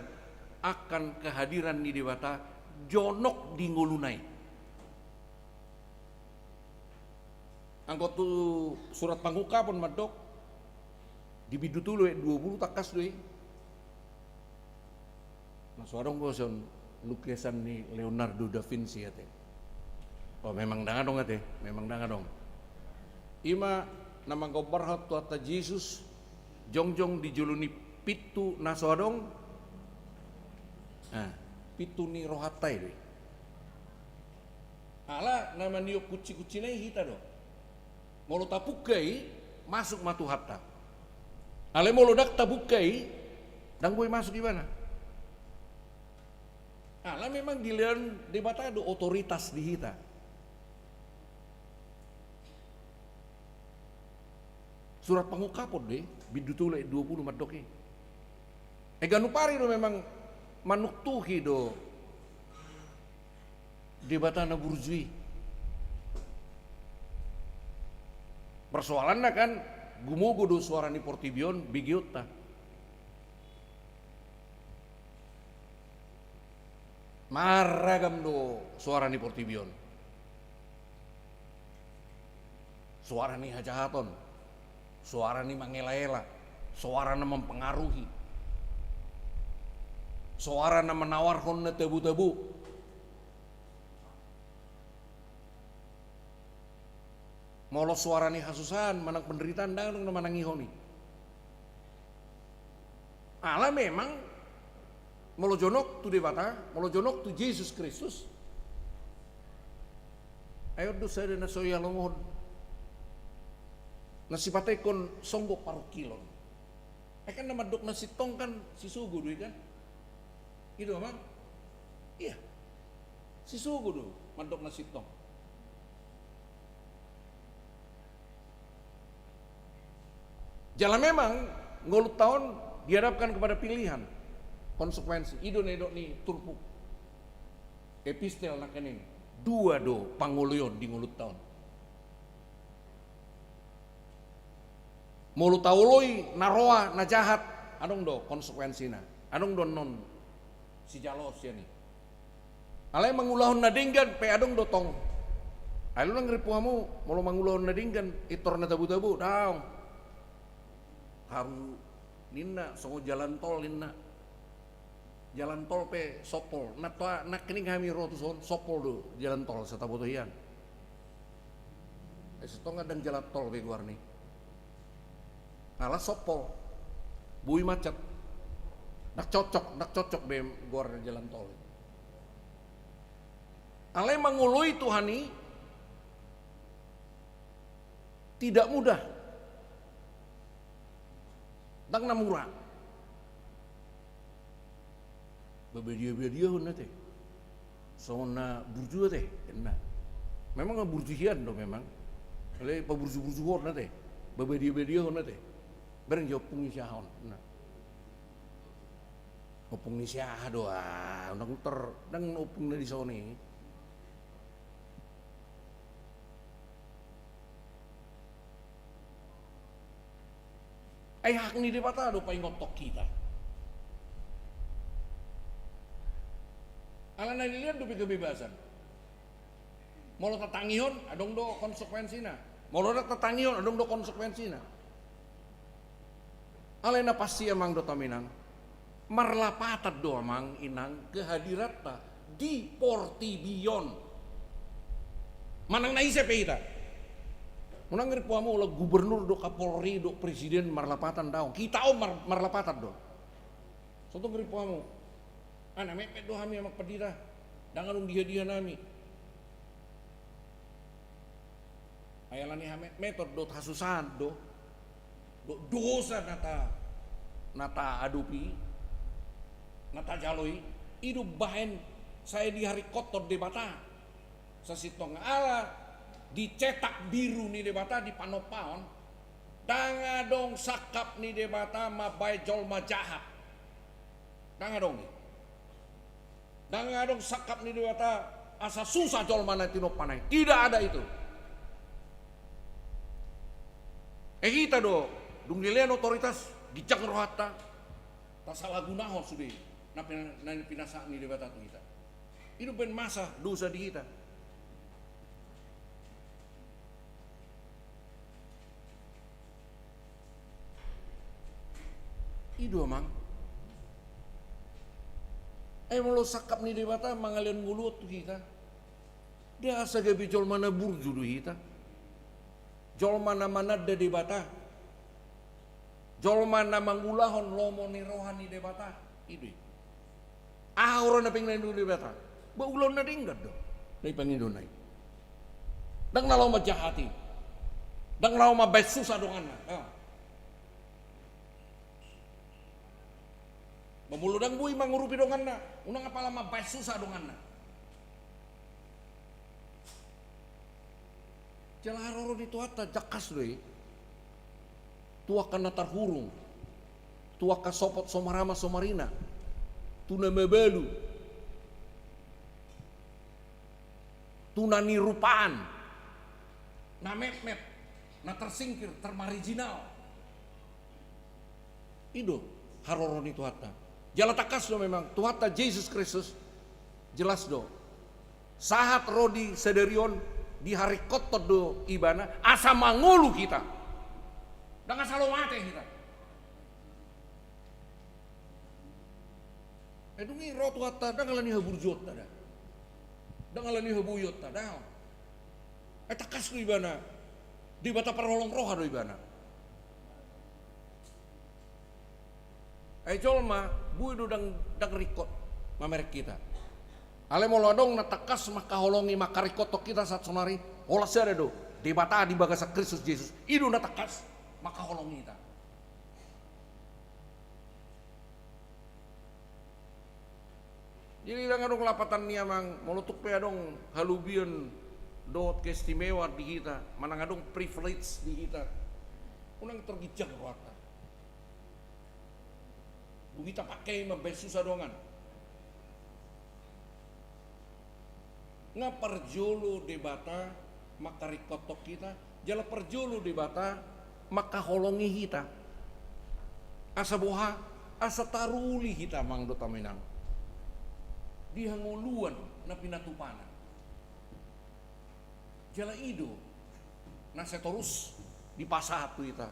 akan kehadiran ni debata jonok di ngulunai. Angkot tu surat pangukapon madok dibidu tulo 20 takas doi. Nah suarong boson lukisan ni Leonardo da Vinci ate. Oh memang danga dong ate, memang danga dong. Ima namang gobarhat tu ata Yesus jongjong dijuluni pitu nasoadong. Pitu ni rohatai deh. Ala nama niyo kuci-kuci nai hita do. Molo tapukai masuk matu hatta. Ale molo dak tapukai dang boy masuk di mana? Ala memang giliran debata do otoritas di hita. Surat pangukapon deh, bidutule 20 madoke. Ganupari do memang manuktuhi do debatana burjui. Persoalannya kan gumugo do suara ni portibion bigiota. Maragam do suara ni portibion. Suara ni hajahaton. Suara ni mangela-ela, suara na mempengaruhi, suara na menawarkan na tebu-tebu. Molo suara ni hasusan, manang penderitaan dang na manangihoni. Ala memang molo jonok tu debata, molo jonok tu Yesus Kristus. Ayo dosa na soya longon. Nasi patay kon songgok paruh kilon. Kan nama dok nasi tong kan si sugu dui kan. Itu mang. Iya. Si sugu do, mandok na sitong. Jalan memang ngulut tahun dihadapkan kepada pilihan, konsekuensi. Ido nedok ni turpu. Epistel nak ini dua do panguluyon di ngulut tahun. Mulut tauloi naroa na jahat, adong do konsekuensina, adong do non si jalos ya ni. Alai mangulahon na dinggan pe adong do tong. Ayo nang ripuamu mau mangulahon na dinggan itor na tabu-tabu daong. Haru ninna songo jalan tol ninna. Jalan tol pe sopol. Nak kening kami rotuson sopol do jalan tol sa tabutohian. Setong adang jalan tol pe guar ni. Alah sopol. Bui macet. Nak cocok be guar jalan tol. Alai mangului Tuhani tidak mudah. Dang na murah. Bebedia hon teh. Sona burju teh, kena. Memang burjuhian do memang. Oleh paburju-burju hon teh. Bebedia hon teh. Bareng jopung siahon. Nah. Opung ni siah do undang dang opung na di soni. Ay hak ni debata do pa ngotok kita. Ala na dilihat do kebebasan. Molo tatangihon adong do konsekuensina. Molo tatangihon adong do konsekuensina. Ala na pasti amang do taminang. Marlapatat do amang inang kehadiratna di Portibion. Manang naisip kita. Munang ngeri puamu ulah gubernur do kapolri do presiden marlapatan daong. Kita marlapatan do. Soto ngeri puamu. Ana mepet do hami amak pedira. Dangan dia nami. Ayalani hame metode do hasusan do dosa nata adupi nata jaloi idu bahen saya di hari kotor debata sasitong ala dicetak biru ni debata di panopaon danga dong sakap ni debata mabai jolma jahat danga dong ni danga dong sakap ni debata asa susah jolma nanti no panai tidak ada itu. Kita do dung dilian otoritas gijak rohata tak salah gunahon sudah napi pinasa ni debata tu kita itu ben masa dosa di kita. Ido mang. Molo sakap ni debata mangalian mulut tu kita. Dia asa gabi jol mana burju do kita. Jol mana da debata. Jol mana mangulahon lomo ni rohani debata. Ido. Orang na pingin do debata. Ba ulon na dinggat do. Dai pangindo nai. Dang nalaw majahati. Dang nalaw mabait susah donganna. Mamuludang bui mangurupi donganna, unang apala mabay susah donganna. Jalaroro di tuata jakas doi, tuakan natar hurung, tuaka sopot somarama somarina, tuna mebelu, tuna nirupaan, na mep, na tersingkir, termarijinal. Ido haroro di tuata. Jala takas do memang Tuhata Yesus Kristus jelas do. Sahat rodi sederion di hari kotor do ibana asa mangulu kita. Dengan salo mate kita. Edungi ro Tuhata dangalani haburjot tada. Dangalani habuyot tada. Takas do ibana. Di bata perolong roha do ibana. Jolma bui do dang rikot mamerek kita. Ale molo dong natakas maka holongi maka rikotok kita saat sonari. Olah sada do debata di bagasa Kristus Yesus. Idu natakas maka holongi kita. Jadi dong lapatan niya mang molutuk pe adong halubion dot keistimewa di kita, manang adong privilege di kita. Unang tergijak roata. Bugita pakai susah dongan. Nga perjolo debata maka rikotok kita, jala perjolo debata maka holongi kita. Asa boha, asa taruli kita mang dota menang. Dihanguluan na pinatupanan. Jala ido nasa terus di pasatu kita.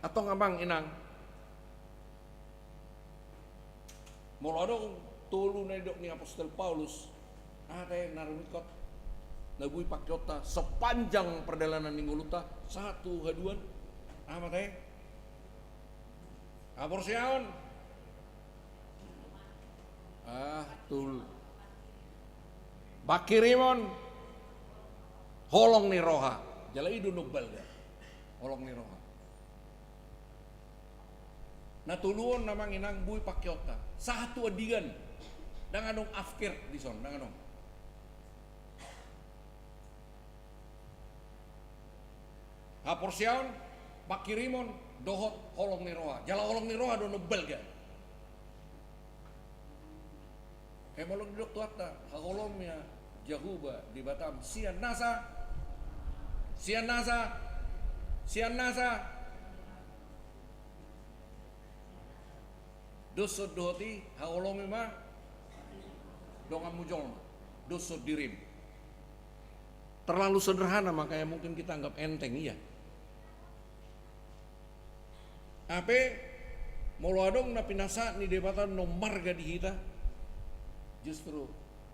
Atau ngamang inang molodong tulu na idok ni Apostol Paulus ada yang narumikot nabui pakyota sepanjang perjalanan ninguluta satu haduan apa teh aporsiaon tul bakirimon holong ni roha jala idu nubbal ga holong ni roha natuluon namang inang bui pakyota satu adigan danganong afkir di son danganong aporsiaon bakirimon dohot holong ni roha jala holong ni roha do nubbal ga Hemalog dok tuata hakolomnya Jahuba di Batam sian nasa dosod dohoti hakolomnya mah dongan mujol dosod dirim terlalu sederhana makanya mungkin kita anggap enteng iya ape moloadong na pinasa ni debatan nomar gadi kita justru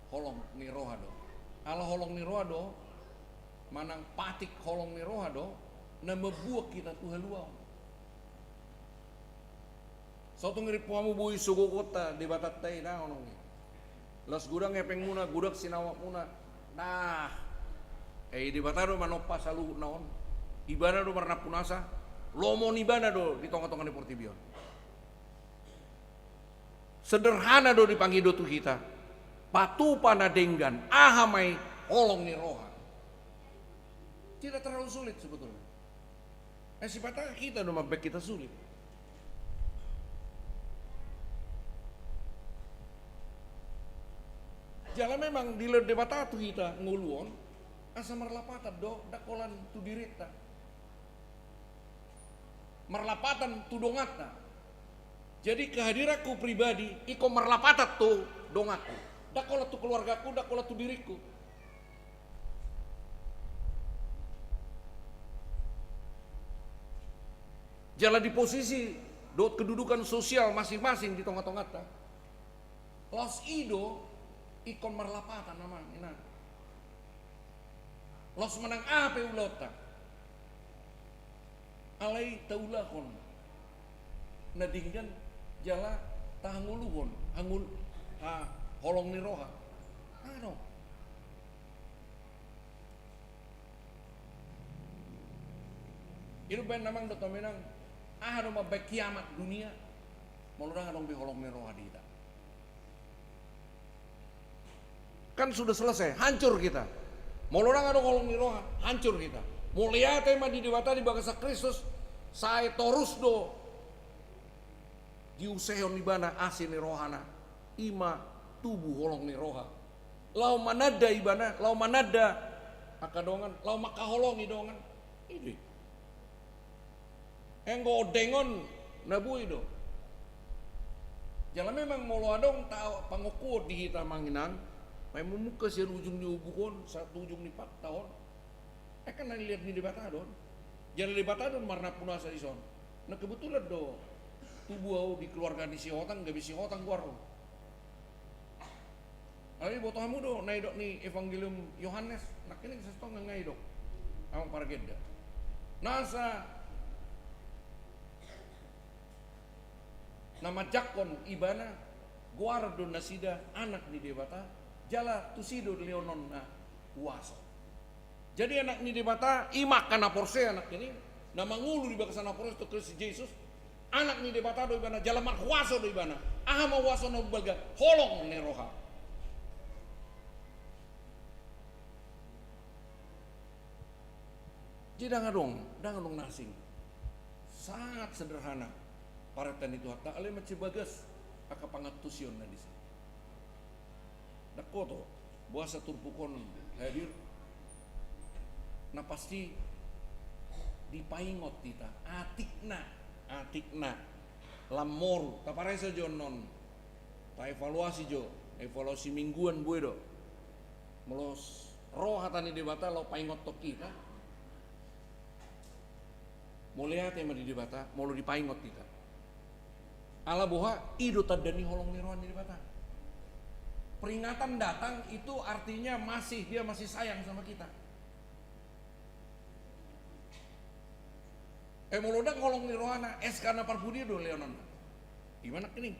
holong ni rohado ala holong ni rohado manang patik holong ni rohado na mabuak kita tu haluaw so tu ngirip mo buhi sugo kota di batat tay na onong las gudang ngepeng muna gudak sinawak muna nah di batado manopa salu naon ibana do marna punasa lomo ibana do di tonga-tonga ni Portibion sederhana do dipanggil do tu kita patu panadenggan ahamai holong ni roha tidak terlalu sulit sebetulnya sifatnya kita do mabek kita sulit jala memang di debata tu kita nguluon asa marlapatan do dakolan tu dirita marlapatan tu dongata jadi kehadiranku pribadi iko marlapatan tu dongaku dakola tu keluargaku, dakola tu diriku. Jala di posisi dot kedudukan sosial masing-masing di tongah-tongah ta. Los ido ikon marlapatan nama ina. Los menang ape ulota. Alai taulahon. Nadinggan jala tahanguluhon, hangul holong ni roha. Ano? Itu ben namang do menang ano mabek kiamat dunia. Molurang anong bi holong ni roha dita. Kan sudah selesai, hancur kita. Molurang anong holong ni roha, hancur kita. Mulia tema di dewata di bagasa Kristus saya torus do diuseon di bana asin ni rohana ima tubuh holong ni roha lau manada ibana lau manada akadongan lau makaholong idongan ini enggo dengon nabu ido jangan memang molo adong tau pangokuot di hita manginang may mumuka si ujung ni ubukon satu ujung ni 4 tahun kan nalihat ni debatadon jangan debatadon marna punasa ison na kebetulan do tubuh di keluarga di si hotang gak bisa hotang guaro Ay boto hamu do naidok ni Evangelium Yohanes nakinig sa stong ngaidok amang parageda nasa nama jakon ibana guardo nasida anak ni debata jala tusido leonon na uaso jadi anak ni debata imak kana porse anak ini nama ngulu di bakasana porse to Kristus Yesus anak ni debata do ibana jala marhuaso do ibana aha mawaso no balga holong ne roha. Jadi dangan dong nasing. Sangat sederhana. Paratan itu hatta ale macam bagas aka pangatusion na disa. Dakoto buasa turpukon hadir. Na pasti dipaingot kita atikna lamor kaparesa jo non ta evaluasi mingguan buedo melos roh hatani debata lo paingot tok kita mau lihat yang di debata mau lo dipaingot kita ala boha ido tadani holong niruan di debata peringatan datang itu artinya dia masih sayang sama kita. Molodak ngolong ni rohana eskana parpudi do leonon. Gimana kini?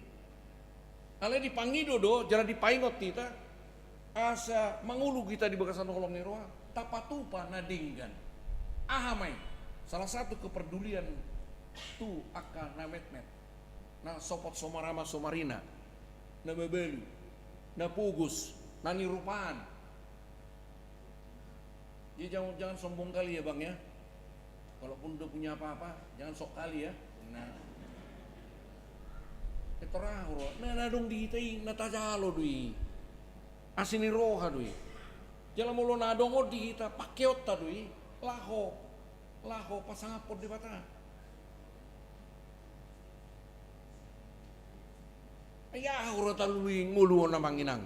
Ale dipangido do jara dipaingot kita asa mangulu kita di bakasan ngolong ni roha tapatupa nadinggan. Ahamai salah satu kepedulian tu aka nametmet. Na sopot somarama somarina. Na bebelu. Na pugus, na nirupaan. Jadi jangan sombong kali ya Bang ya. Walaupun udah punya apa-apa, jangan sok kali ya. Nah, etorahuro, nah dong dihitai, natajalo dui, asini roha dui, jalan mulu nadongo dihita pakeot dui, laho pasang apot di bata. Ayah huro talui ngulu na manginang.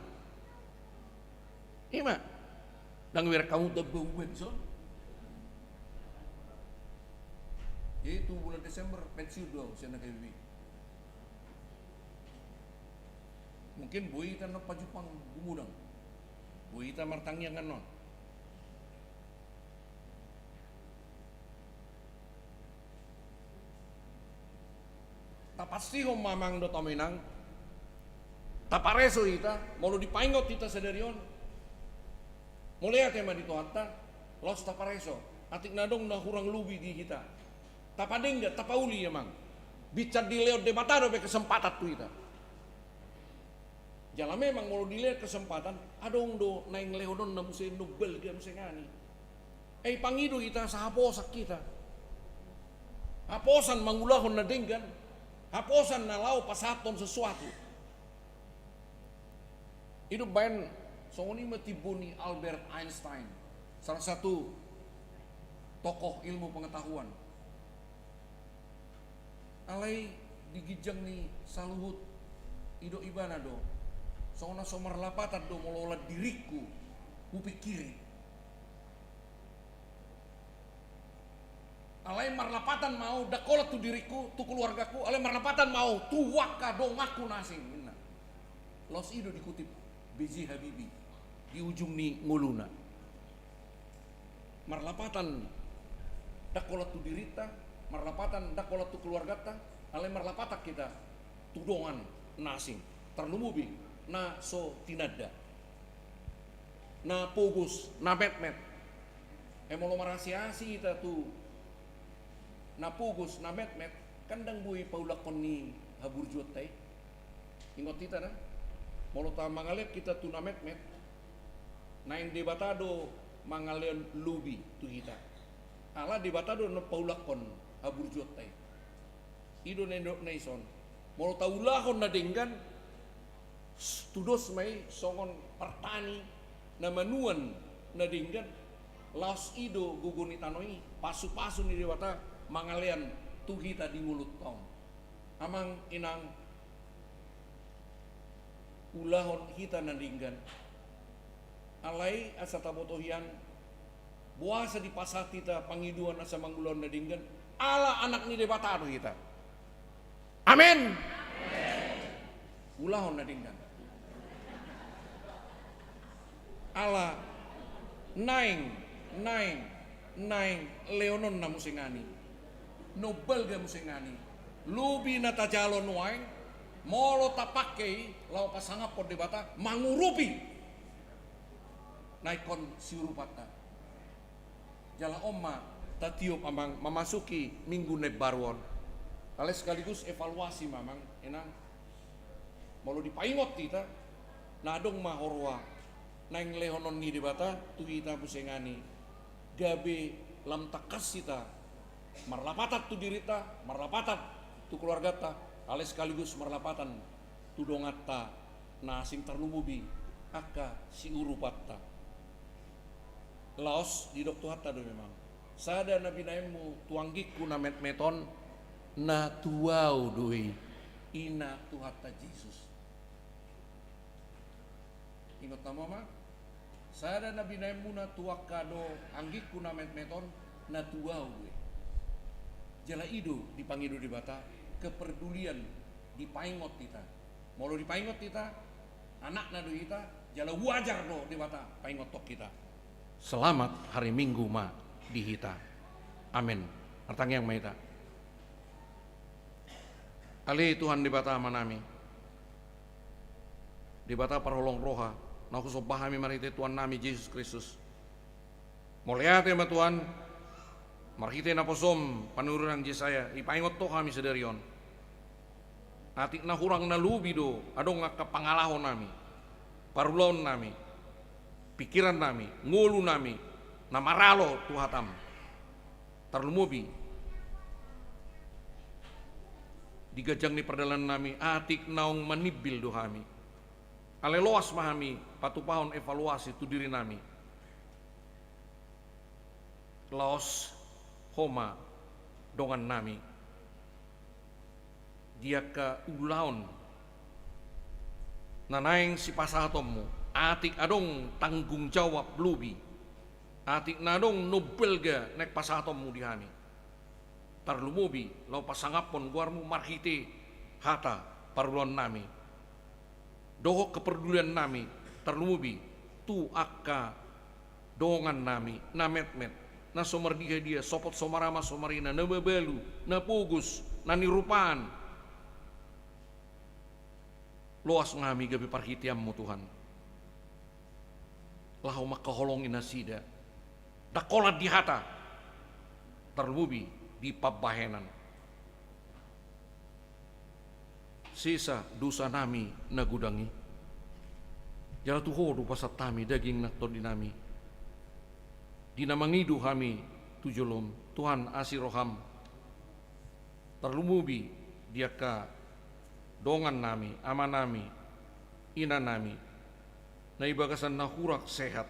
Ima, dang wir kamu tebuwen so. Itu bulan Desember pensiun doang saya nak KBB. Mungkin bui tan pa Jepang gumudang. Bui ta martangnya kan non. Ta pasti hom mamang do taminang. Ta pareso ita mau dipaingot ita sedarion. Mulai tema di tohata los ta pareso. Atik nadong na hurang lubi di kita. Tapadeng enggak, tapauli emang. Bicar di leo de matado be kesempatan tu ita. Jala memang mau dilihat kesempatan, adong do naing leonon na musim nubel dia musim ngani. Pangido kita sahaposak kita. Haposan mangulahon na denggan. Haposan na lau pasaton sesuatu. Itu bayan songoni matibuni Albert Einstein. Salah satu tokoh ilmu pengetahuan. Alai digijang ni saluhut ido ibana do sona somar lapatan do molola diriku kupikiri alai marlapatan mau dakola tu diriku tu keluargaku alai marlapatan mau tu waka do ngaku nasing minna los ido dikutip B.J. Habibie di ujung ni nguluna marlapatan dakola tu dirita marlapatan dakola tu keluarga ta alai marlapatak kita tudongan nasing terlumubi na so tinada na pugus na metmet molo marasiasi kita tu na pugus na metmet kandang bui paulakon ni haburjot tay ingot kita na molo ta mangalet kita tu na metmet na yang debatado mangalian lubi tu kita ala debatado na paulakon aburjot tay ido nendok naison molo taulahon na denggan tudos may songon pertani na manuan na denggan laos ido guguni tanoi pasu-pasu ni dewata mangalian tuhita di mulut tong amang inang ulahon hita na denggan alai asa tabotohian buasa di pasati ta pangiduan asa manggulon na denggan ala anak ni debatado kita. Amin. Ulahon na dinggan. Ala naing leonon na musingani. Nobel ga musingani. Lubi na tajalon waing molo tapakei lau pasangapod debata mangurupi. Naikon siurupata. Jala omma tatiup amang memasuki minggu nebarwon Ale sekaligus evaluasi mamang enang mau dipaingot kita nadong mahorwa nang lehonon ni debata tu kita pusengani gabe lam takas kita marlapatat tu dirita marlapatat tu keluarga ta ale sekaligus marlapatan tu dongatta na sing tarnumubi aka si urupatta laos di dokter hatta do memang sada nabi naemu tuanggiku na meton na tuau doi ina tu hatta Jesus ingat nama mah sada nabi naemu na tuakado anggiku na meton na tuau doi jala ido dipangido di bata kepedulian dipaingot kita mau dipaingot kita anak nado kita jala wajar do di bata paingot tok kita selamat hari Minggu ma di hita amin artang yang maita ali Tuhan di bata manami di bata parholong roha na kuso pahami marite Tuhan nami Yesus Kristus moliate ma Tuhan marhite na posom panurunan Yesaya ipaingot to kami sedarion atik na hurang na lubi do adong nga kapangalahon nami parulon nami pikiran nami ngulu nami na maralo tuhatam tarlumubi digajang ni perdalan nami atik naong manibil do kami aleloas mahami patupahon evaluasi tu diri nami laos homa dongan nami dia ka ulaon nanaing si pasahatommu atik adong tanggung jawab lubi atik nadong nobel ga nek pasahatommu dihani tarlumubi lau pasangapon guarmu marhite hata parulon nami doho kepedulian nami tarlumubi tu akka dongan nami na met na somardiha dia sopot somarama somarina na babalu na pugus na nirupaan loas ngami gabi parhitiammu Tuhan lahu makaholongin nasida dakolat di hata terlubi di pabahenan sisa dosa nami nagudangi jala tuhodo pasat tami daging nakto dinami dinamangidu kami tujulom Tuhan asiroham terlumubi dia ka dongan nami ama nami ina nami na ibagasan na hurak sehat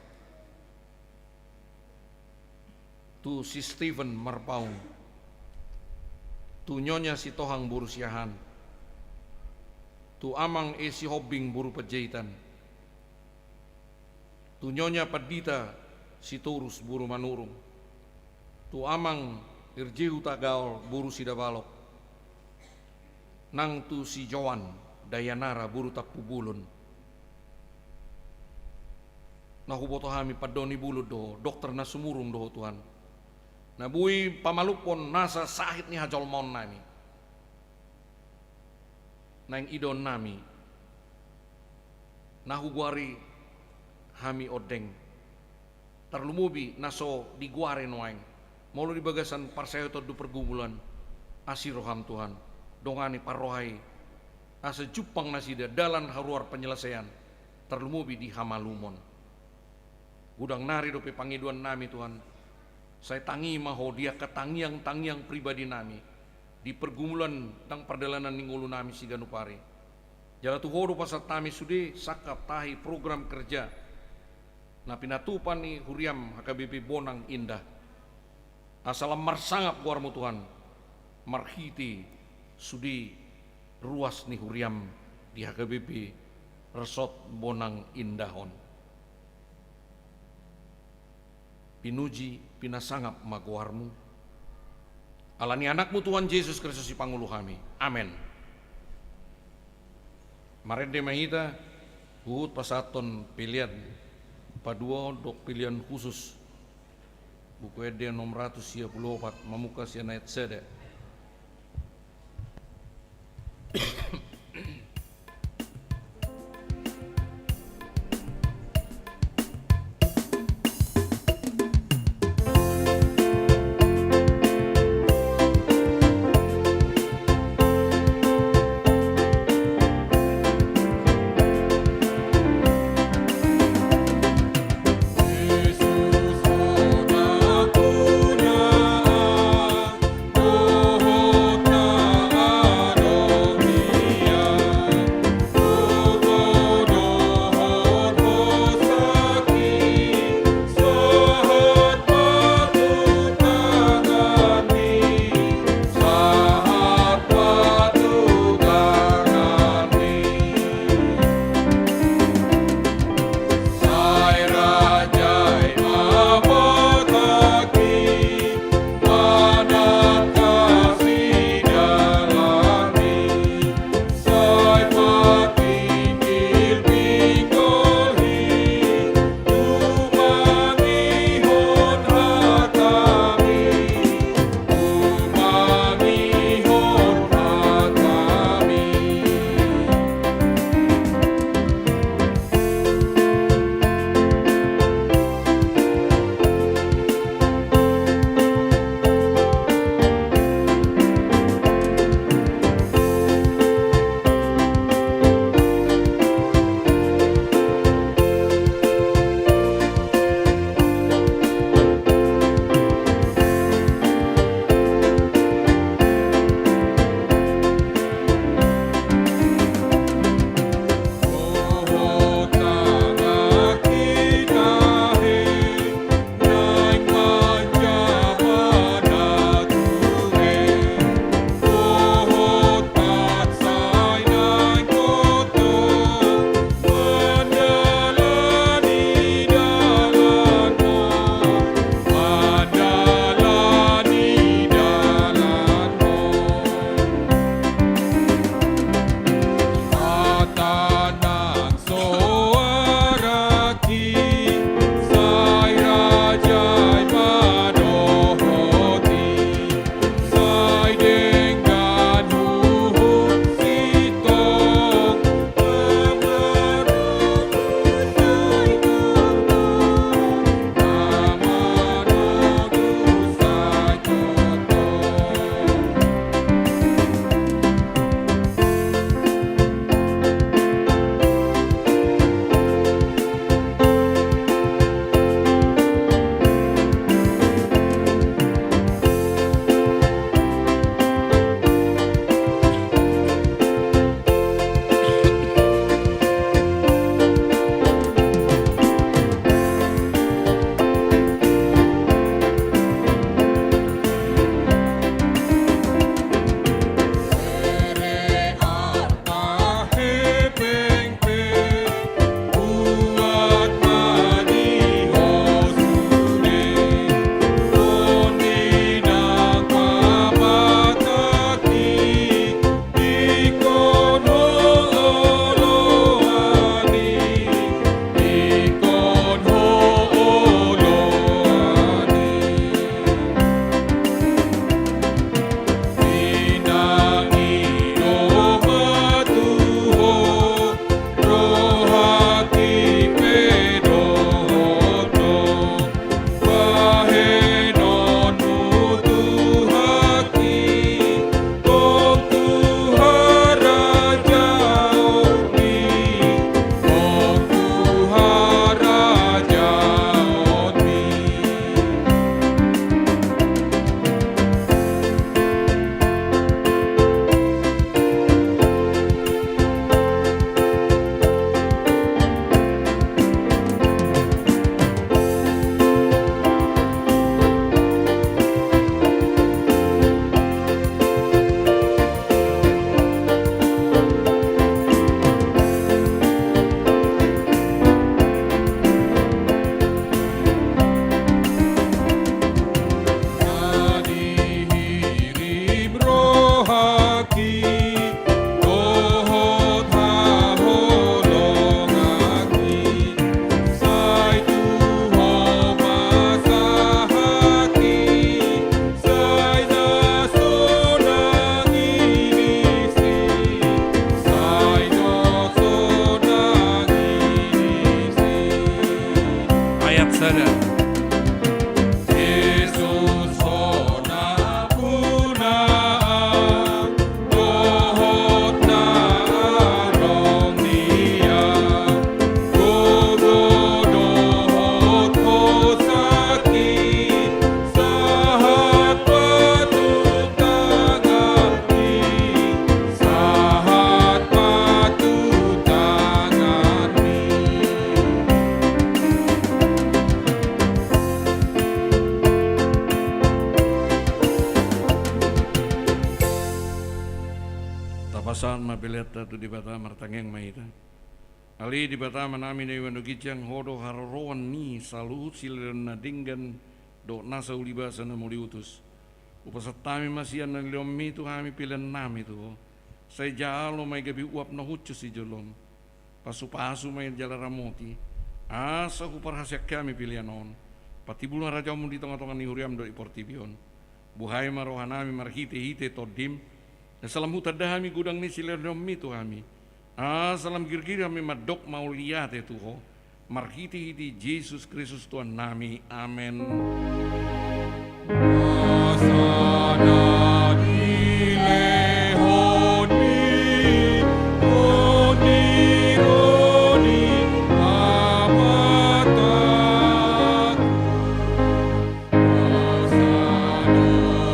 tu si Stephen Marpaung tu nyonya si Tohang buru siahan tu amang si Hobing buru pejahitan tu nyonya Padita si Turus buru manurung tu amang Irjehu Tagaol buru sidabalok nang tu si Jowan Dayanara buru tapubulun nahuboto hami padoni bulu do dokter na sumurung do Tuhan nabui pamalupon nasa sahit ni hajolmon nami nang idon nami nahuguari hami odeng terlumubi naso diguare noeng molo di bagasan parsayoto du pergumulan asiroham Tuhan dongani parrohai asa jupang nasida dalan haruar penyelesaian terlumubi di hamalumon gudang nari dope pangiduan nami Tuhan saya tangi maho dia ketangiang pribadi nami di pergumulan tang perdalanan ningulu nami siganupari jala tuhodo pasat tami sude sakap tahi program kerja na pinatupan ni huriam HKBP Bonang Indah asalam marsangap guarmu Tuhan marhiti sudi ruas ni huriam di HKBP Resort Bonang Indahon pinuji pinasangap maguarmu alani anakmu Tuhan Yesus Kristus pangulu kami amin marende mahita buhut pasaton pilihan padua dok pilihan khusus buku ede nomor 134 mamuka sianayat seda sadar. Yesus hona punaan, dohot na arong dia, gogo dohot ko sakit, sahat patut tangani, sahat patut tangani. Tapasan mapileta tu di bata martangeng maita. Ali di bata manami na iwan gijang hodo haroroan ni saluhut silan na dinggan do nasa ulibasa na muliutus. Upasatami masian na liyomi tu kami pilan nami tu. Say jalo may gabi uap na hutyo si jolom. Pasu-pasu may jalaramoti. Asa ku parhasyak kami pilihan on. Patibulun raja mo di tengah-tengah ni huriam do iportibion. Buhay marohanami marhite-hite todim. Na salam hutadahami gudang ni silernomi tu kami. Salam girgir kami madok mauliyate tu ho. Marhiti-hiti Yesus Kristus Tuhan nami. Amen. Asana dilehoni, roni amatat. Asana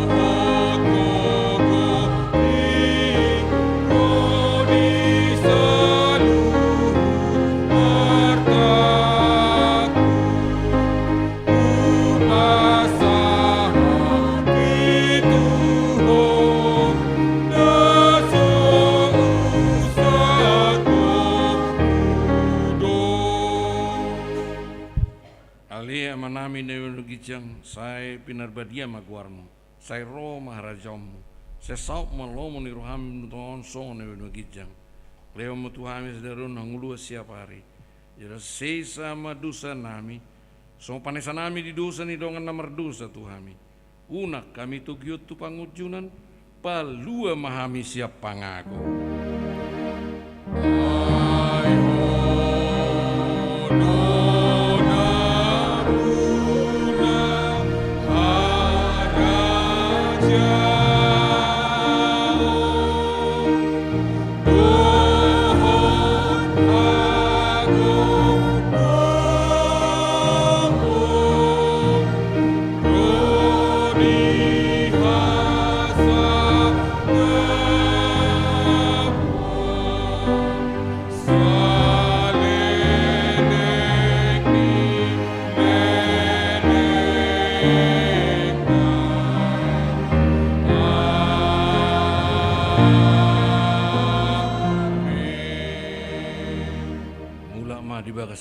hotogogoni, roni saluhut martak. Umasahan Tuhan, nasa usat kudo. Ali amanami na gijang say pinarbadia magwarmo, say ro maharajamu, say sauk malomo ni roham nuton song na gijang. Leo mo tuhami sadarun hangulu siap hari. Jadi sesa madusa nami, so panesa nami di dosa ni dongan namar dosa tuhami. Unak kami tugyot tu pangujunan, palua mahami siap pangago.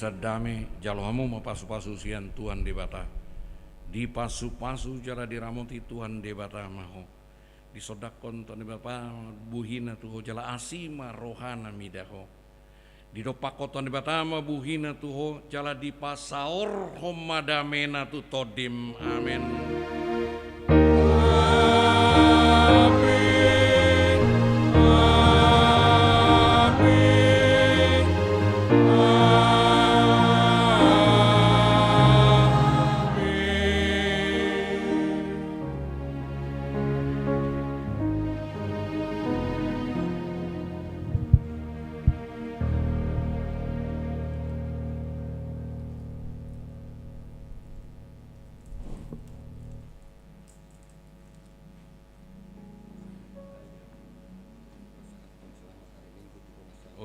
Dame jalohamu mapasu-pasu sian Tuhan debata di pasu-pasu jara diramuti Tuhan debata maho di sodakon Tuhan debata buhina tuho jala asima rohana midaho di dopako Tuhan debata ma buhina tuho jala di pasaor homadamena tu todim. Amen.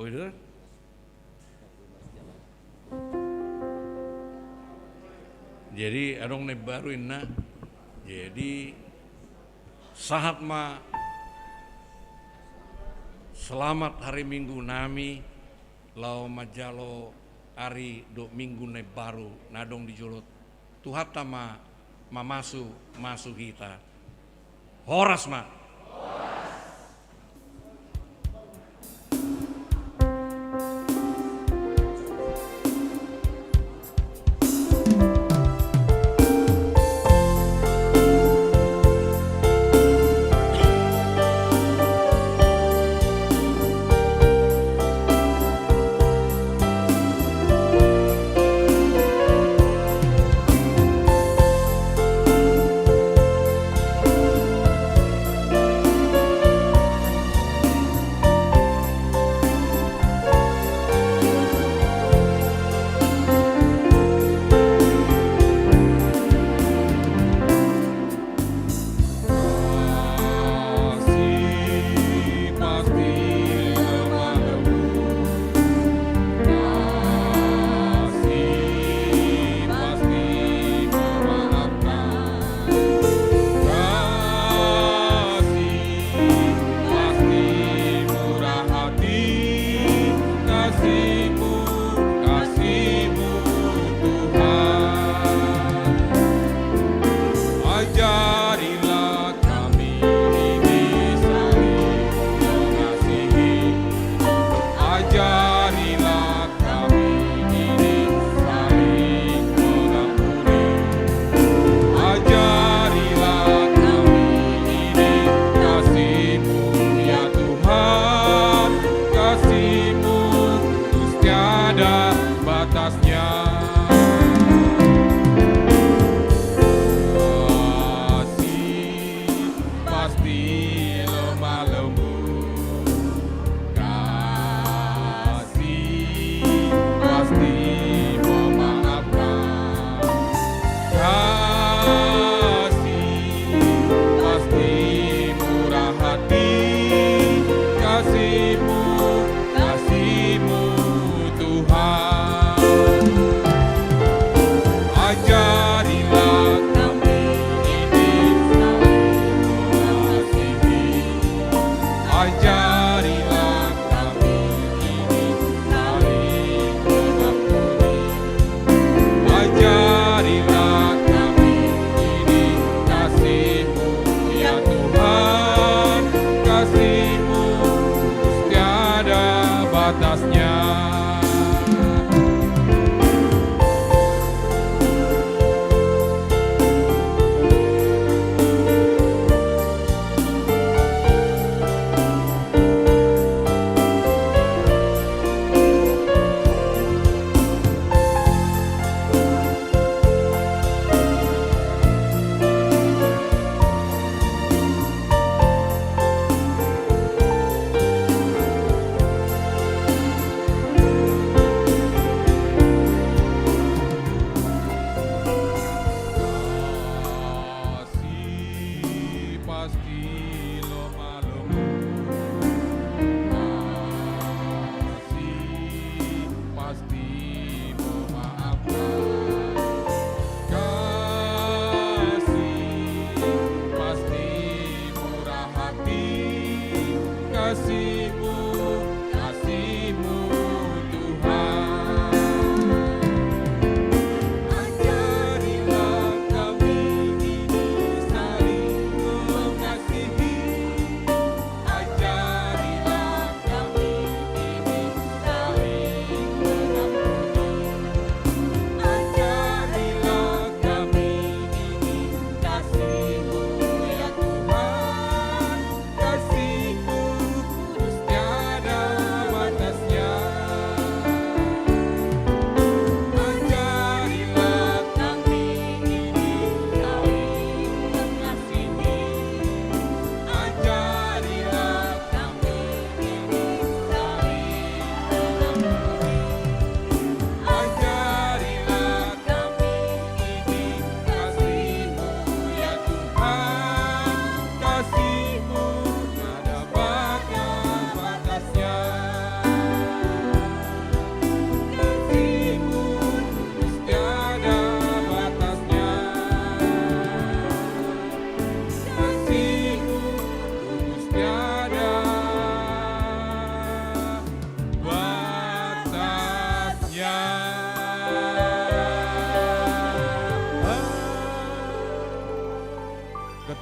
Oh itu? Jadi adong ne baruin na. Jadi sahat ma selamat hari Minggu nami lau majalo hari do Minggu ne baru nadong dijolot tuhata ma masu kita. Horas ma.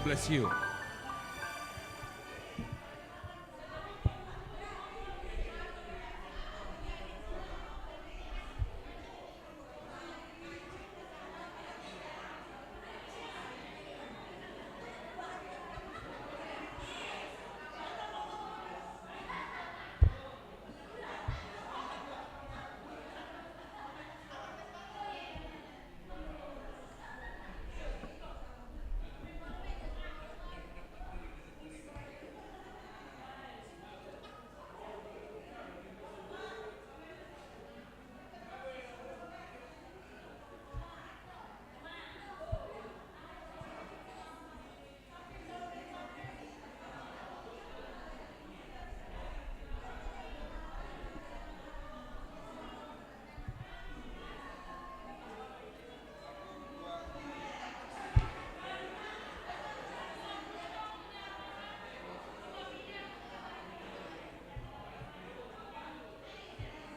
bless you.